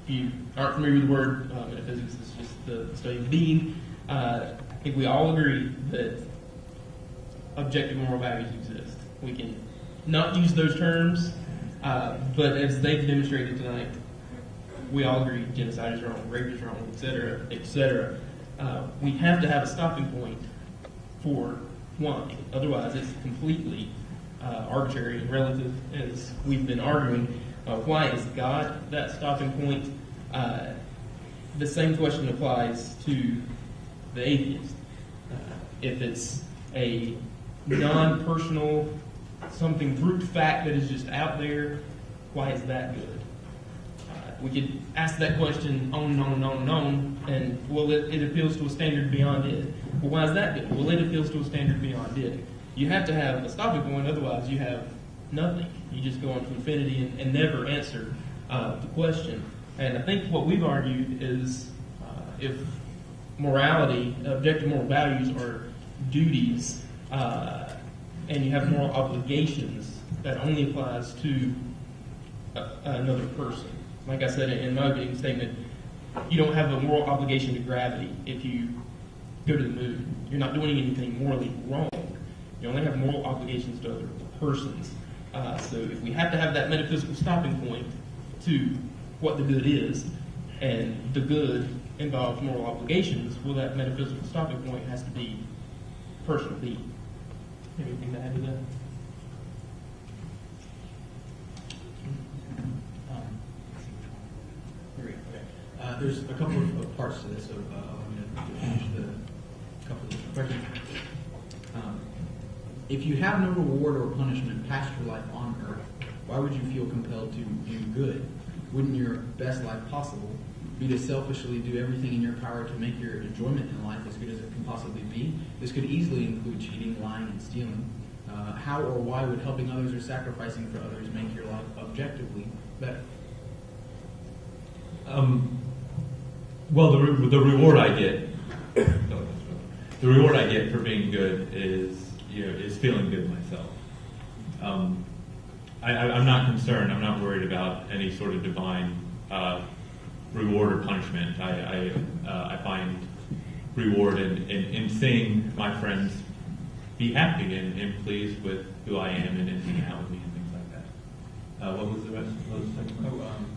if you aren't familiar with the word, metaphysics is just the study of being. I think we all agree that objective moral values exist. We can not use those terms, but as they've demonstrated tonight, we all agree genocide is wrong, rape is wrong, etc., etc. We have to have a stopping point for why. Otherwise, it's completely arbitrary and relative, as we've been arguing. Why is God that stopping point? The same question applies to the atheist. If it's a non-personal, something brute fact that is just out there, why is that good? We could ask that question on and on and on and on, and well, it appeals to a standard beyond it. Well, why is that good? Well, it appeals to a standard beyond it. You have to have a stopping point, otherwise you have nothing. You just go on to infinity and never answer the question. And I think what we've argued is if morality, objective moral values are duties, and you have moral obligations, that only applies to another person. Like I said in my opening statement, you don't have a moral obligation to gravity if you go to the moon. You're not doing anything morally wrong. You only have moral obligations to other persons. So if we have to have that metaphysical stopping point to what the good is, and the good involves moral obligations, well, that metaphysical stopping point has to be personal being. Anything to add to that?
There's a couple of parts to this, so I'm going to finish the couple of questions. If you have no reward or punishment past your life on earth, why would you feel compelled to do good? Wouldn't your best life possible be to selfishly do everything in your power to make your enjoyment in life as good as it can possibly be? This could easily include cheating, lying, and stealing. How or why would helping others or sacrificing for others make your life objectively better?
Well, the reward I get, the reward I get for being good is feeling good myself. I'm not concerned. I'm not worried about any sort of divine reward or punishment. I find reward in seeing my friends be happy and pleased with who I am and hanging out with me and things like that. What was the rest of the second one?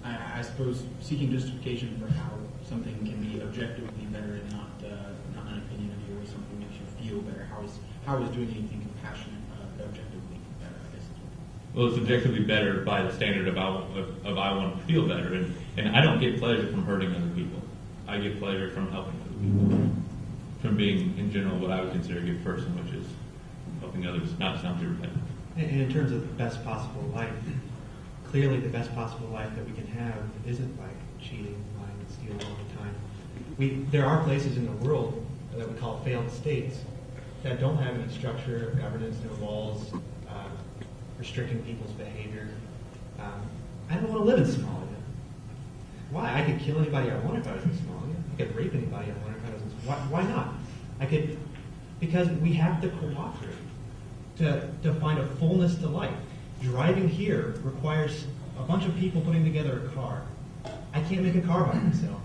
I suppose seeking justification for how something can be objectively better and not an opinion of yours, something makes you feel better. How is doing anything compassionate objectively better? I guess is what
well, it's objectively better by the standard of I want to feel better. And I don't get pleasure from hurting other people. I get pleasure from helping other people. From being, in general, what I would consider a good person, which is helping others, not sound too repetitive.
And in terms of the best possible life, clearly the best possible life that we can have isn't by cheating, lying, and stealing all the time. There are places in the world that we call failed states that don't have any structure, governance, no laws, restricting people's behavior. I don't want to live in Somalia. Why? I could kill anybody I want if I was in Somalia. I could rape anybody I want if I was in Somalia. Why not? Because we have to cooperate to find a fullness to life. Driving here requires a bunch of people putting together a car. I can't make a car by myself.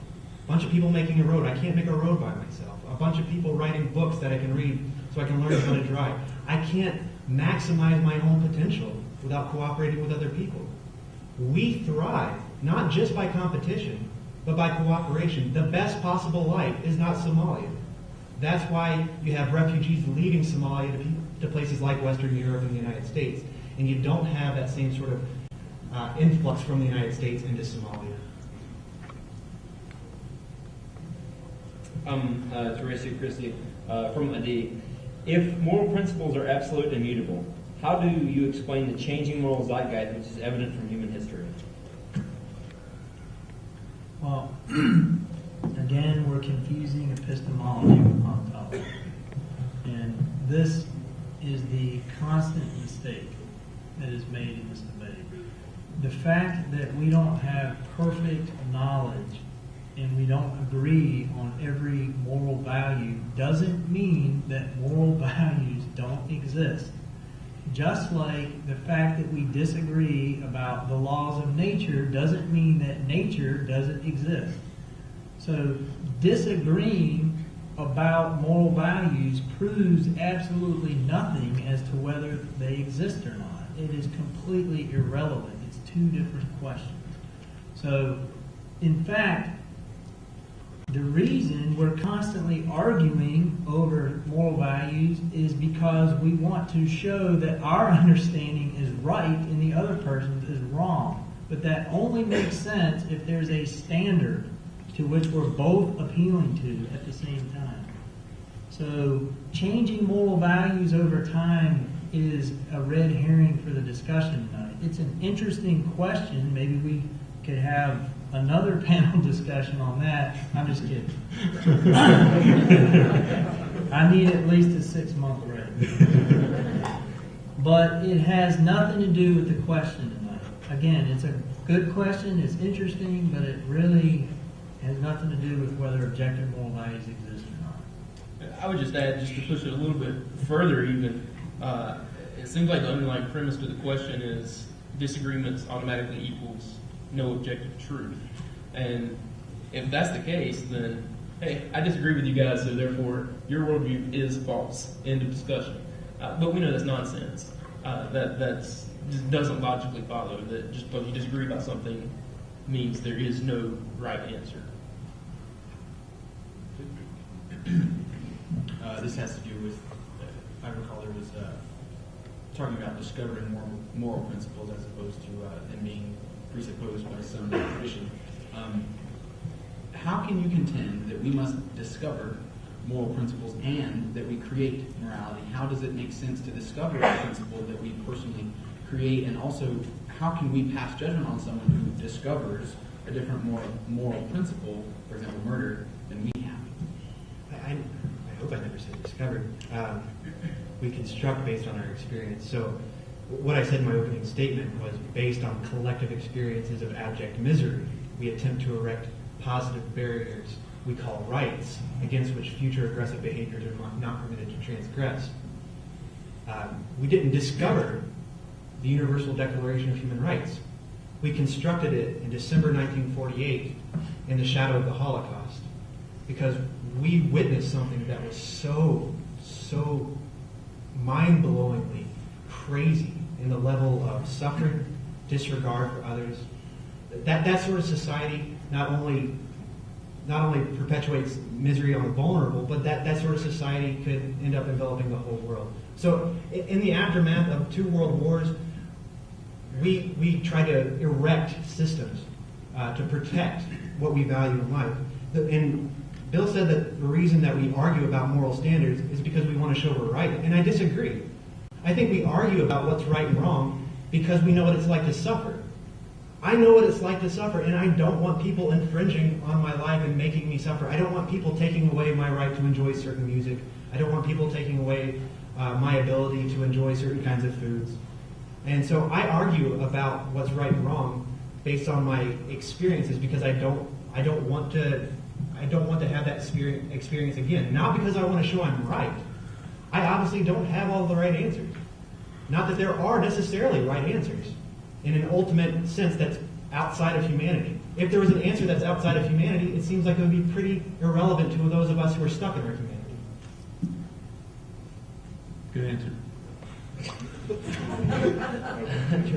A bunch of people making a road. I can't make a road by myself. A bunch of people writing books that I can read so I can learn how to drive. I can't maximize my own potential without cooperating with other people. We thrive, not just by competition, but by cooperation. The best possible life is not Somalia. That's why you have refugees leaving Somalia to places like Western Europe and the United States. And you don't have that same sort of influx from the United States into Somalia.
To Ratio Christi, from Adi, if moral principles are absolute and immutable, how do you explain the changing moral zeitgeist which is evident from human history?
Well, again, we're confusing epistemology with ontology. And this is the constant mistake that is made in this debate. The fact that we don't have perfect knowledge and we don't agree on every moral value doesn't mean that moral values don't exist. Just like the fact that we disagree about the laws of nature doesn't mean that nature doesn't exist. So disagreeing about moral values proves absolutely nothing as to whether they exist or not. It is completely irrelevant. It's two different questions. So, in fact, the reason we're constantly arguing over moral values is because we want to show that our understanding is right and the other person's is wrong. But that only makes sense if there's a standard to which we're both appealing to at the same time. So changing moral values over time is a red herring for the discussion tonight. It's an interesting question. Maybe we could have another panel discussion on that. I'm just kidding. I need at least a 6-month break. But it has nothing to do with the question tonight. Again, it's a good question, it's interesting, but it really has nothing to do with whether objective moral values exist or not.
I would just add, just to push it a little bit further even, it seems like the underlying premise to the question is disagreements automatically equals no objective truth. And if that's the case, then, hey, I disagree with you guys, so therefore your worldview is false. End of discussion. But we know that's nonsense. That's just doesn't logically follow that just because you disagree about something means there is no right answer.
This has to do with, I recall there was talking about discovering moral principles as opposed to them being presupposed by some tradition. How can you contend that we must discover moral principles and that we create morality? How does it make sense to discover a principle that we personally create? And also, how can we pass judgment on someone who discovers a different moral principle, for example, murder, than we have?
I hope I never said discovered. We construct based on our experience. So what I said in my opening statement was based on collective experiences of abject misery. We attempt to erect positive barriers we call rights against which future aggressive behaviors are not permitted to transgress. We didn't discover the Universal Declaration of Human Rights. We constructed it in December 1948 in the shadow of the Holocaust because we witnessed something that was so mind-blowingly crazy in the level of suffering, disregard for others. That sort of society not only perpetuates misery on the vulnerable, but that sort of society could end up enveloping the whole world. So in the aftermath of 2 world wars, we try to erect systems to protect what we value in life. And Bill said that the reason that we argue about moral standards is because we want to show we're right. And I disagree. I think we argue about what's right and wrong because we know what it's like to suffer. I know what it's like to suffer, and I don't want people infringing on my life and making me suffer. I don't want people taking away my right to enjoy certain music. I don't want people taking away my ability to enjoy certain kinds of foods. And so I argue about what's right and wrong based on my experiences because I don't want to have that experience again. Not because I want to show I'm right. I obviously don't have all the right answers. Not that there are necessarily right answers in an ultimate sense that's outside of humanity. If there was an answer that's outside of humanity, it seems like it would be pretty irrelevant to those of us who are stuck in our humanity.
Good answer.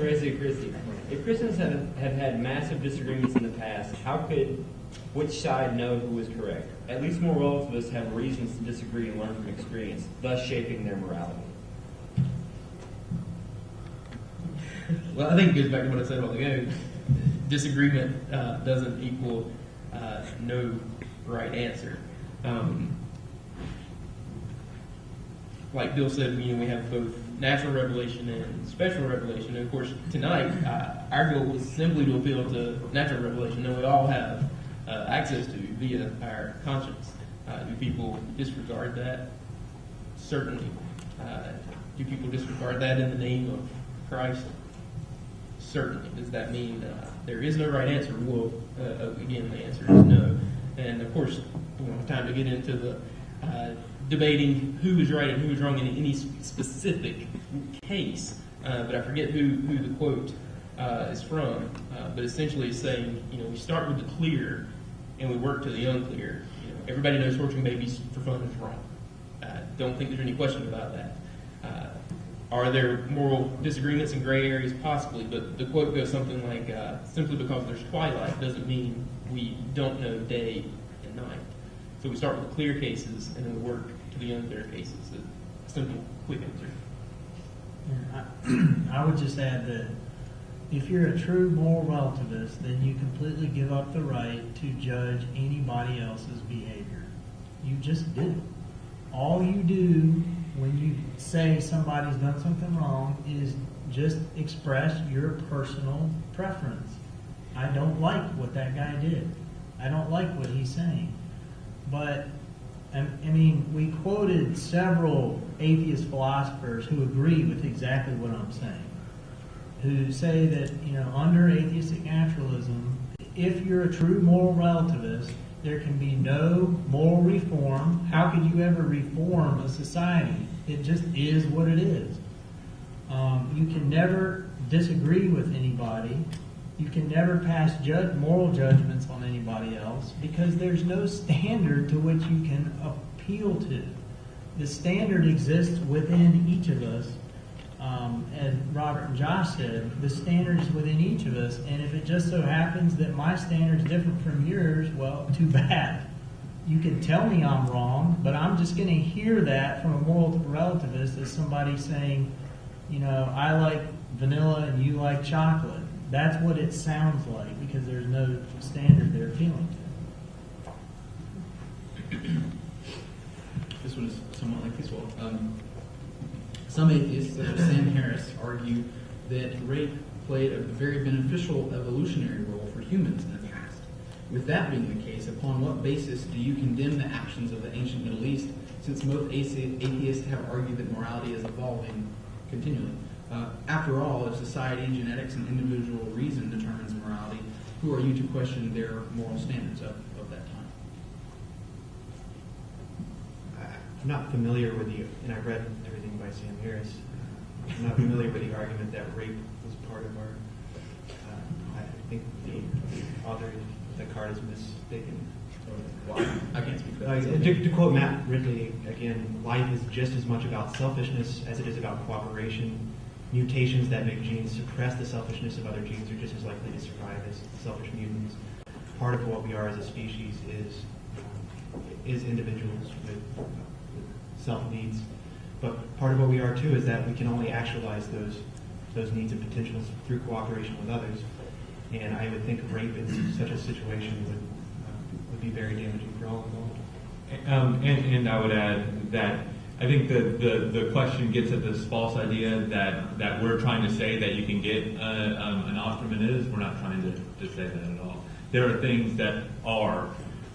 Ratio Christi. If Christians have had massive disagreements in the past, how could which side know who was correct? At least more relativists have reasons to disagree and learn from experience, thus shaping their morality.
Well, I think it goes back to what I said a while ago. Disagreement doesn't equal no right answer. Like Bill said, we have both natural revelation and special revelation. And of course, tonight, our goal was simply to appeal to natural revelation that we all have access to via our conscience. Do people disregard that? Certainly. Do people disregard that in the name of Christ? Certainly. Does that mean there is no right answer? Well, again, the answer is no. And of course, we don't have time to get into the debating who is right and who is wrong in any specific case. But I forget who the quote is from. But essentially, it's saying, we start with the clear and we work to the unclear. Everybody knows torturing babies for fun is wrong. Don't think there's any question about that. Are there moral disagreements in gray areas? Possibly, but the quote goes something like, simply because there's twilight doesn't mean we don't know day and night. So we start with the clear cases and then work to the unclear cases. A simple, quick answer.
I would just add that if you're a true moral relativist, then you completely give up the right to judge anybody else's behavior. You just do. All you do when you say somebody's done something wrong is just express your personal preference. I don't like what that guy did. I don't like what he's saying. But, we quoted several atheist philosophers who agree with exactly what I'm saying, who say that, under atheistic naturalism, if you're a true moral relativist, there can be no moral reform. How could you ever reform a society? It just is what it is. You can never disagree with anybody. You can never pass moral judgments on anybody else because there's no standard to which you can appeal to. The standard exists within each of us. As Robert and Josh said, the standard is within each of us, and if it just so happens that my standard is different from yours, well, too bad. You can tell me I'm wrong, but I'm just going to hear that from a moral relativist as somebody saying, I like vanilla and you like chocolate. That's what it sounds like because there's no standard they're appealing to.
This one is somewhat like this one. Some atheists, such as Sam Harris, argue that rape played a very beneficial evolutionary role for humans in the past. With that being the case, upon what basis do you condemn the actions of the ancient Middle East, since most atheists have argued that morality is evolving continually? After all, if society, genetics, and individual reason determines morality, who are you to question their moral standards of that time?
I'm not familiar with and I've read everything by Sam Harris. I'm not familiar with the argument that rape was part of our. I think the author of the card is mistaken.
I can't speak to that.
To quote Matt Ridley again, life is just as much about selfishness as it is about cooperation. Mutations that make genes suppress the selfishness of other genes are just as likely to survive as selfish mutants. Part of what we are as a species is individuals with self-needs. But part of what we are, too, is that we can only actualize those those needs and potentials through cooperation with others. And I would think rape in such a situation would be very damaging for all involved.
And I would add that I think the question gets at this false idea that we're trying to say that you can get an Osterman. We're not trying to say that at all. There are things that are.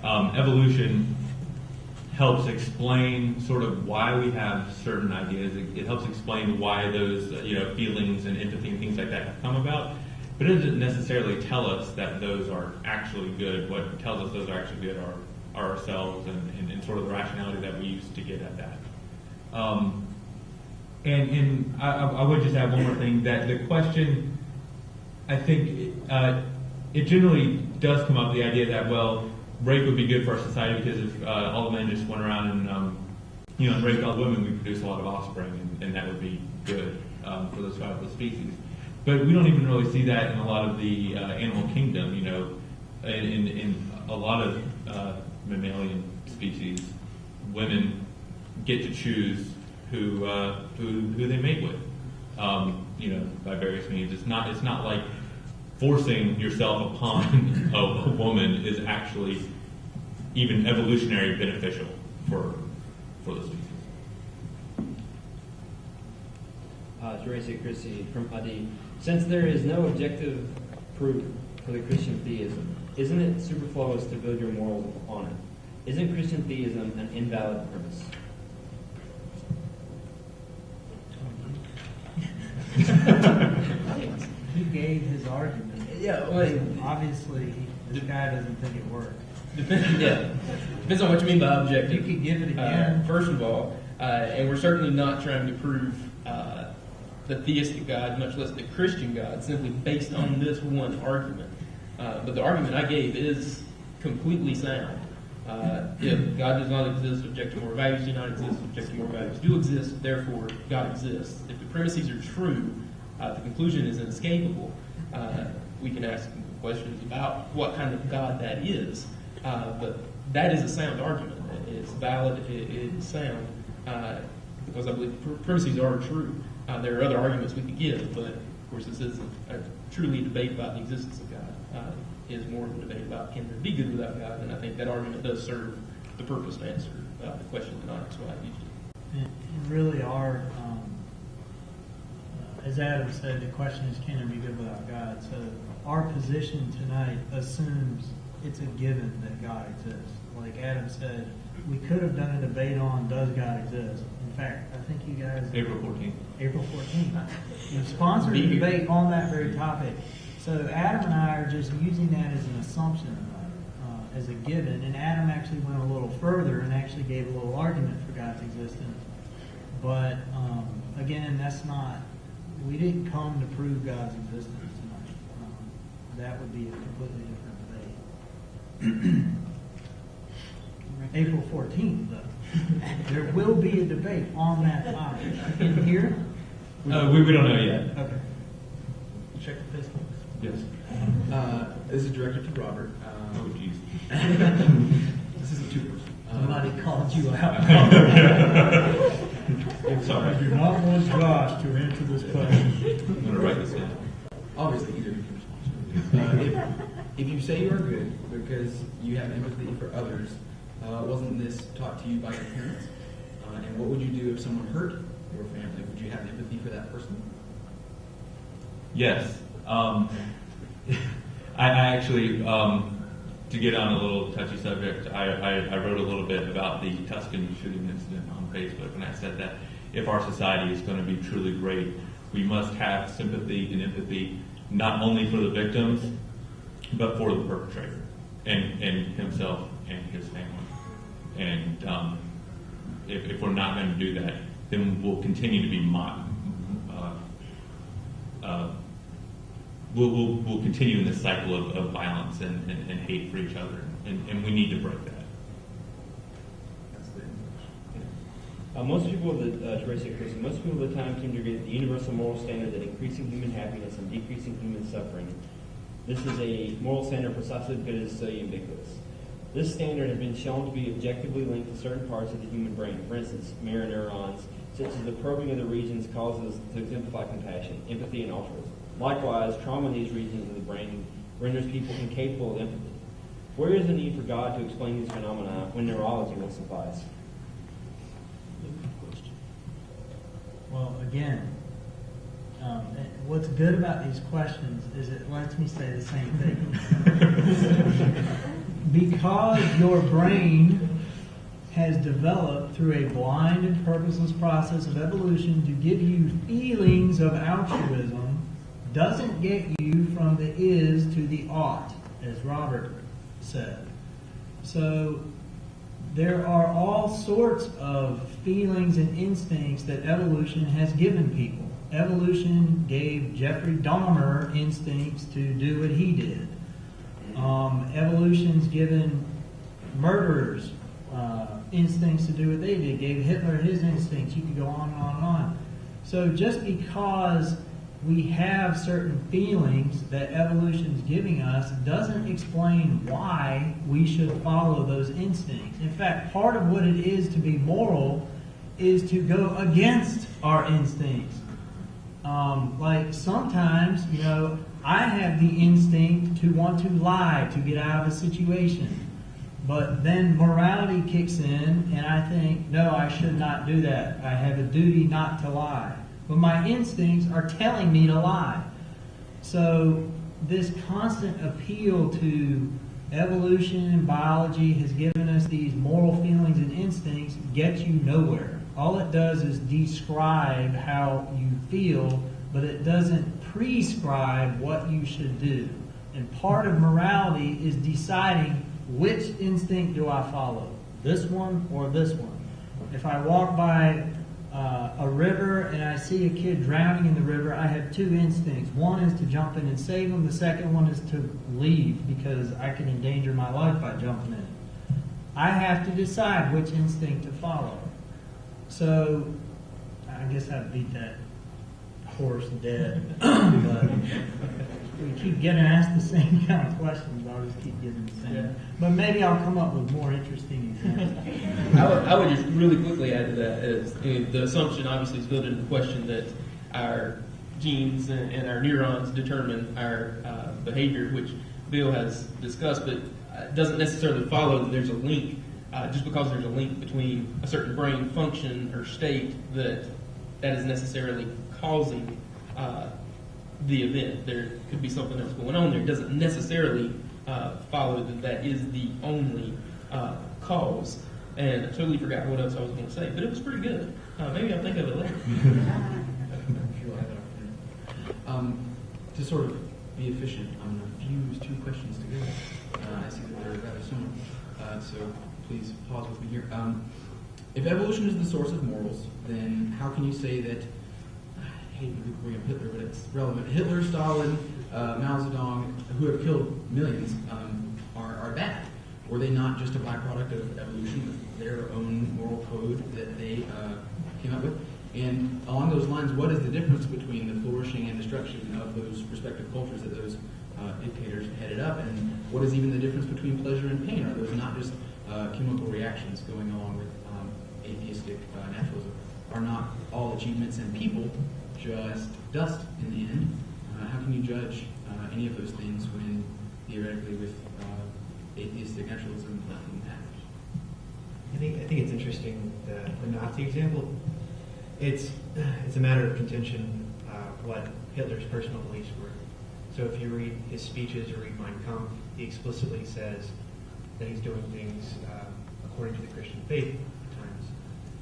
Evolution helps explain sort of why we have certain ideas. It helps explain why those feelings and empathy and things like that have come about. But it doesn't necessarily tell us that those are actually good. What tells us those are actually good are ourselves and sort of the rationality that we use to get at that. And I would just add one more thing, that the question, I think, it generally does come up, the idea that, well, rape would be good for our society because if all the men just went around and raped all the women, we produce a lot of offspring, and that would be good for the survival of the species. But we don't even really see that in a lot of the animal kingdom. In a lot of mammalian species, women get to choose who they mate with, by various means. It's not like forcing yourself upon a woman is actually even evolutionary beneficial for the species.
Ratio Christi from Adi. Since there is no objective proof for the Christian theism, isn't it superfluous to build your morals on it? Isn't Christian theism an invalid premise?
He gave his argument.
Yeah, well,
obviously, this guy doesn't think it worked.
Depends on what you mean by objective.
You could give it again.
First of all, and we're certainly not trying to prove the theistic God, much less the Christian God, simply based on this one argument. But the argument I gave is completely sound. If God does not exist, objective moral values do not exist, objective moral values do exist, therefore God exists. If the premises are true, the conclusion is inescapable. We can ask questions about what kind of God that is, but that is a sound argument. It's valid, it is sound, because I believe the premises are true. There are other arguments we could give, but of course this isn't truly a debate about the existence of God. It is more of a debate about can there be good without God, and I think that argument does serve the purpose to answer the question that Onyx White used.
And really are, as Adam said, the question is can there be good without God? So our position tonight assumes it's a given that God exists. Like Adam said, we could have done a debate on does God exist. In fact, I think you guys...
April 14th.
April 14th. You sponsored a debate on that very topic. So Adam and I are just using that as an assumption, as a given. And Adam actually went a little further and actually gave a little argument for God's existence. But again, that's not... We didn't come to prove God's existence tonight. That would be a completely different debate. April 14th, though. There will be a debate on that topic. In here?
We don't know yet.
Okay. Check the Facebook.
Yes.
This is directed to Robert.
Oh, jeez.
This is a two-person.
Somebody called you out.
I'm sorry.
I do not want Josh to answer this question.
I'm going to write this down.
Obviously, either of you can respond. If you say you are good because you have empathy for others, wasn't this taught to you by your parents? And what would you do if someone hurt your family? Would you have empathy for that person?
Yes. I actually, to get on a little touchy subject, I wrote a little bit about the Tuscan shooting incident on Facebook, and I said that if our society is going to be truly great, we must have sympathy and empathy not only for the victims, but for the perpetrator and himself and his family. And if we're not going to do that, then we'll continue to be we'll continue in this cycle of violence and hate for each other, and we need to break that.
Most people of the time seem to agree that the universal moral standard that increasing human happiness and decreasing human suffering, this is a moral standard precisely because it is so ubiquitous. This standard has been shown to be objectively linked to certain parts of the human brain. For instance, mirror neurons such as the probing of the regions causes us to exemplify compassion, empathy, and altruism. Likewise, trauma in these regions of the brain renders people incapable of empathy. Where is the need for God to explain these phenomena when neurology will suffice?
Well, again, what's good about these questions is it lets me say the same thing. Because your brain has developed through a blind and purposeless process of evolution to give you feelings of altruism doesn't get you from the is to the ought, as Robert said. So there are all sorts of feelings and instincts that evolution has given people. Evolution gave Jeffrey Dahmer instincts to do what he did. Evolution's given murderers instincts to do what they did. Gave Hitler his instincts. You could go on and on and on. So just because we have certain feelings that evolution's giving us doesn't explain why we should follow those instincts. In fact, part of what it is to be moral is to go against our instincts. Like sometimes, I have the instinct to want to lie to get out of a situation. But then morality kicks in and I think, no, I should not do that. I have a duty not to lie. But my instincts are telling me to lie. So this constant appeal to evolution and biology has given us these moral feelings and instincts gets you nowhere. All it does is describe how you feel, but it doesn't prescribe what you should do. And part of morality is deciding which instinct do I follow, this one or this one. If I walk by a river and I see a kid drowning in the river, I have two instincts. One is to jump in and save him. The second one is to leave because I can endanger my life by jumping in. I have to decide which instinct to follow. So I guess I beat that horse dead. But we keep getting asked the same kind of questions. I'll just keep getting the same. Yeah. But maybe I'll come up with more interesting examples.
I would just really quickly add to that is the assumption obviously is built into the question that our genes and our neurons determine our behavior, which Bill has discussed, but it doesn't necessarily follow that there's a link. Just because there's a link between a certain brain function or state that is necessarily causing the event. There could be something else going on there. It doesn't necessarily follow that is the only cause. And I totally forgot what else I was going to say, but it was pretty good. Maybe I'll think of it later.
To sort of be efficient, I'm going to fuse two questions together. I see that they're rather similar. So please pause with me here. If evolution is the source of morals, then how can you say that, I hate to bring up Hitler, but it's relevant, Hitler, Stalin, Mao Zedong, who have killed millions, are bad? Were they not just a byproduct of evolution with their own moral code that they came up with? And along those lines, what is the difference between the flourishing and destruction of those respective cultures that those dictators headed up? And what is even the difference between pleasure and pain? Are those not just chemical reactions going along with atheistic naturalism? Are not all achievements and people just dust in the end? How can you judge any of those things when theoretically with atheistic naturalism nothing matters?
I think it's interesting the Nazi example. It's a matter of contention what Hitler's personal beliefs were. So if you read his speeches or read Mein Kampf, he explicitly says that he's doing things according to the Christian faith at times.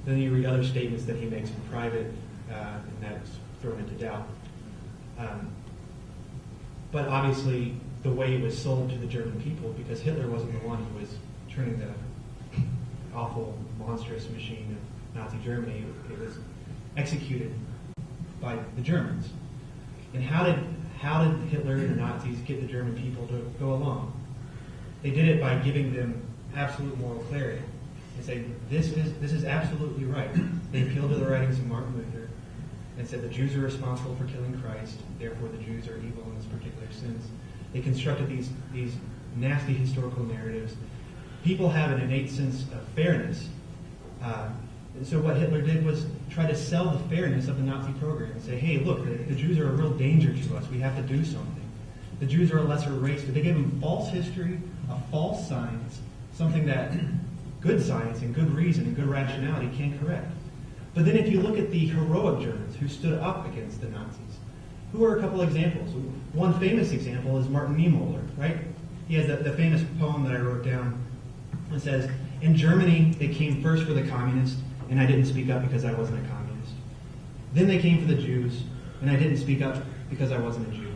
Then you read other statements that he makes in private, and that's thrown into doubt. But obviously, the way it was sold to the German people, because Hitler wasn't the one who was turning the awful, monstrous machine of Nazi Germany, it was executed by the Germans. And how did Hitler and the Nazis get the German people to go along? They did it by giving them absolute moral clarity and saying, this is absolutely right. They appealed to the writings of Martin Luther and said the Jews are responsible for killing Christ, therefore the Jews are evil in this particular sense. They constructed these nasty historical narratives. People have an innate sense of fairness, And so what Hitler did was try to sell the fairness of the Nazi program and say, hey, look, the Jews are a real danger to us. We have to do something. The Jews are a lesser race. But they gave them false history, a false science, something that good science and good reason and good rationality can't correct. But then if you look at the heroic Germans who stood up against the Nazis, who are a couple examples? One famous example is Martin Niemöller, right? He has the famous poem that I wrote down. It says, in Germany, they came first for the communists, and I didn't speak up because I wasn't a communist. Then they came for the Jews, and I didn't speak up because I wasn't a Jew.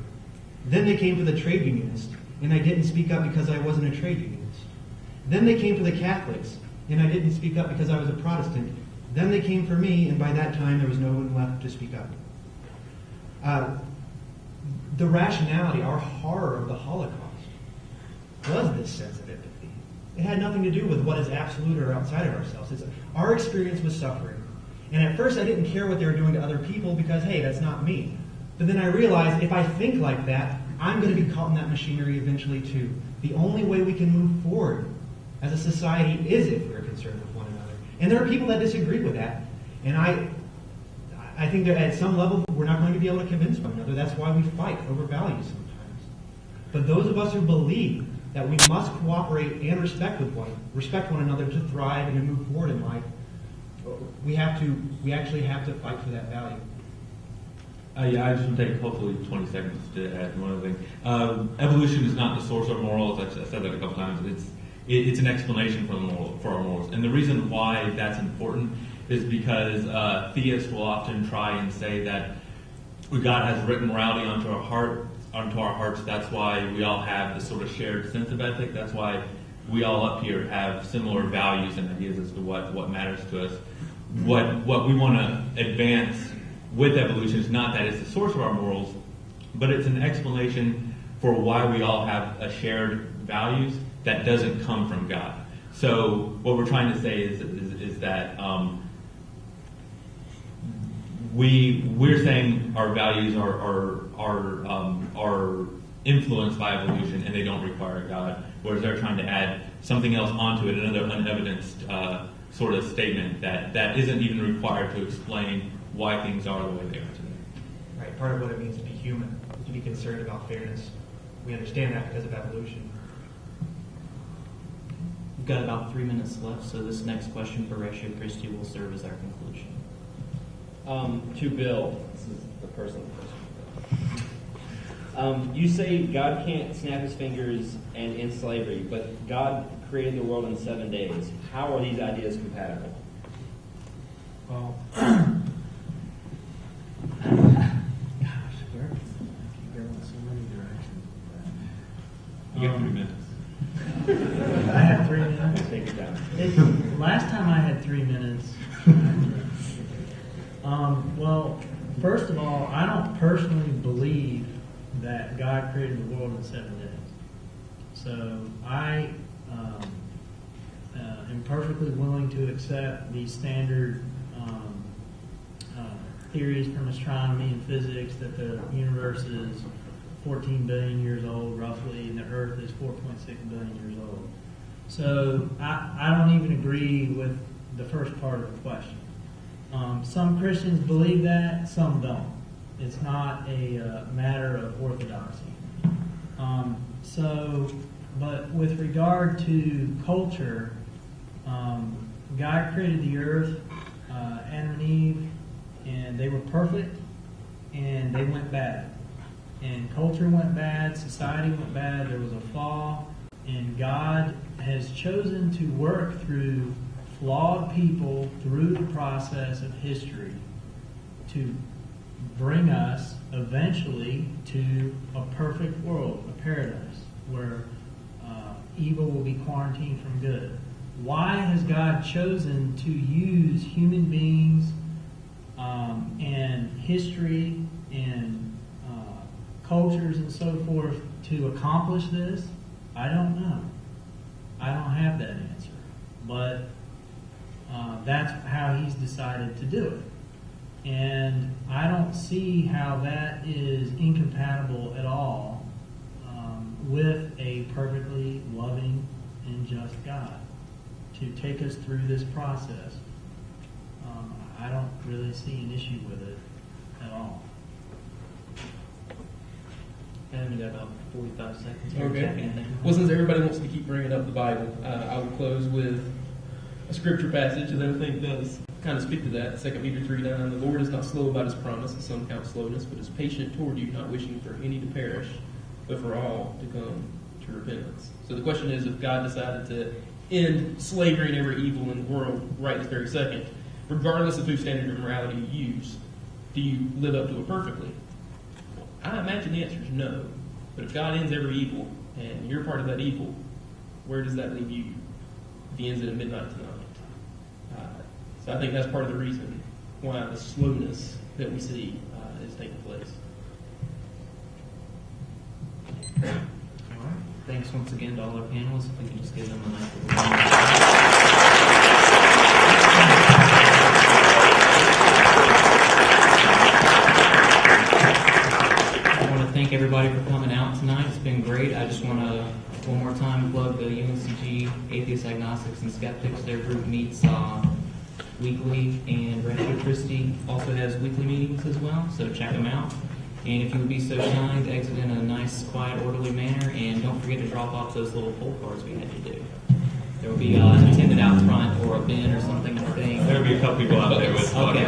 Then they came for the trade unionists, and I didn't speak up because I wasn't a trade unionist. Then they came for the Catholics, and I didn't speak up because I was a Protestant. Then they came for me, and by that time there was no one left to speak up. The rationality, our horror of the Holocaust, was this sense of empathy. It had nothing to do with what is absolute or outside of ourselves. Our experience was suffering. And at first I didn't care what they were doing to other people because, hey, that's not me. But then I realized if I think like that, I'm going to be caught in that machinery eventually too. The only way we can move forward as a society is if we're concerned with one another. And there are people that disagree with that. And I think that at some level we're not going to be able to convince one another. That's why we fight over values sometimes. But those of us who believe that we must cooperate and respect one another to thrive and to move forward in life, we actually have to fight for that value.
Yeah, I just want to take hopefully 20 seconds to add one other thing. Evolution is not the source of morals. I've said that a couple times. It's an explanation for our morals. And the reason why that's important is because theists will often try and say that God has written morality onto our hearts. That's why we all have this sort of shared sense of ethic. That's why we all up here have similar values and ideas as to what matters to us. What we want to advance with evolution is not that it's the source of our morals, but it's an explanation for why we all have a shared values that doesn't come from God. So what we're trying to say is that we're saying our values are influenced by evolution and they don't require God, whereas they're trying to add something else onto it, another unevidenced sort of statement that isn't even required to explain why things are the way they are today.
Right. Part of what it means to be human, to be concerned about fairness. We understand that because of evolution.
We've got about 3 minutes left, so this next question for Ratio Christi will serve as our conclusion. To Bill, this is the personal question. You say God can't snap his fingers and end slavery, but God created the world in 7 days. How are these ideas compatible?
Well,
You got 3 minutes.
I have 3 minutes.
Take it down.
Last time I had 3 minutes. Well, first of all, I don't personally believe that God created the world in 7 days. So I am perfectly willing to accept the standard theories from astronomy and physics that the universe is 14 billion years old roughly, and the Earth is 4.6 billion years old. So I don't even agree with the first part of the question. Some Christians believe that, some don't. It's not a matter of orthodoxy. But with regard to culture, God created the earth, Adam and Eve, and they were perfect, and they went bad. And culture went bad, society went bad, there was a fall, and God has chosen to work through flawed people through the process of history to bring us eventually to a perfect world, a paradise, where evil will be quarantined from good. Why has God chosen to use human beings and history and cultures and so forth to accomplish this? I don't know. I don't have that answer. But that's how he's decided to do it. And I don't see how that is incompatible at all with a perfectly loving and just God to take us through this process. I don't really see an issue with it at all.
And we got about 45 seconds.
Okay. Well, since everybody wants to keep bringing up the Bible, I will close with a scripture passage that I think does kind of speak to that. 2 Peter 3:9, the Lord is not slow about his promise, as some count slowness, but is patient toward you, not wishing for any to perish, but for all to come to repentance. So the question is, if God decided to end slavery and every evil in the world right this very second, regardless of whose standard of morality you use, do you live up to it perfectly? I imagine the answer is no. But if God ends every evil, and you're part of that evil, where does that leave you if he ends it at midnight tonight? So I think that's part of the reason why the slowness that we see is taking place.
All right. Thanks once again to all our panelists. If we can just give them a nice little I want to thank everybody for coming out tonight. It's been great. I just want to one more time plug the UNCG Atheists, Agnostics, and Skeptics. Their group meets weekly, and Ratio Christi also has weekly meetings as well, so check them out. And if you would be so kind, exit in a nice, quiet, orderly manner, and don't forget to drop off those little poll cards we had you do. There will be an attendant out front or a bin or something, I think.
There will be a couple people out there with
Okay.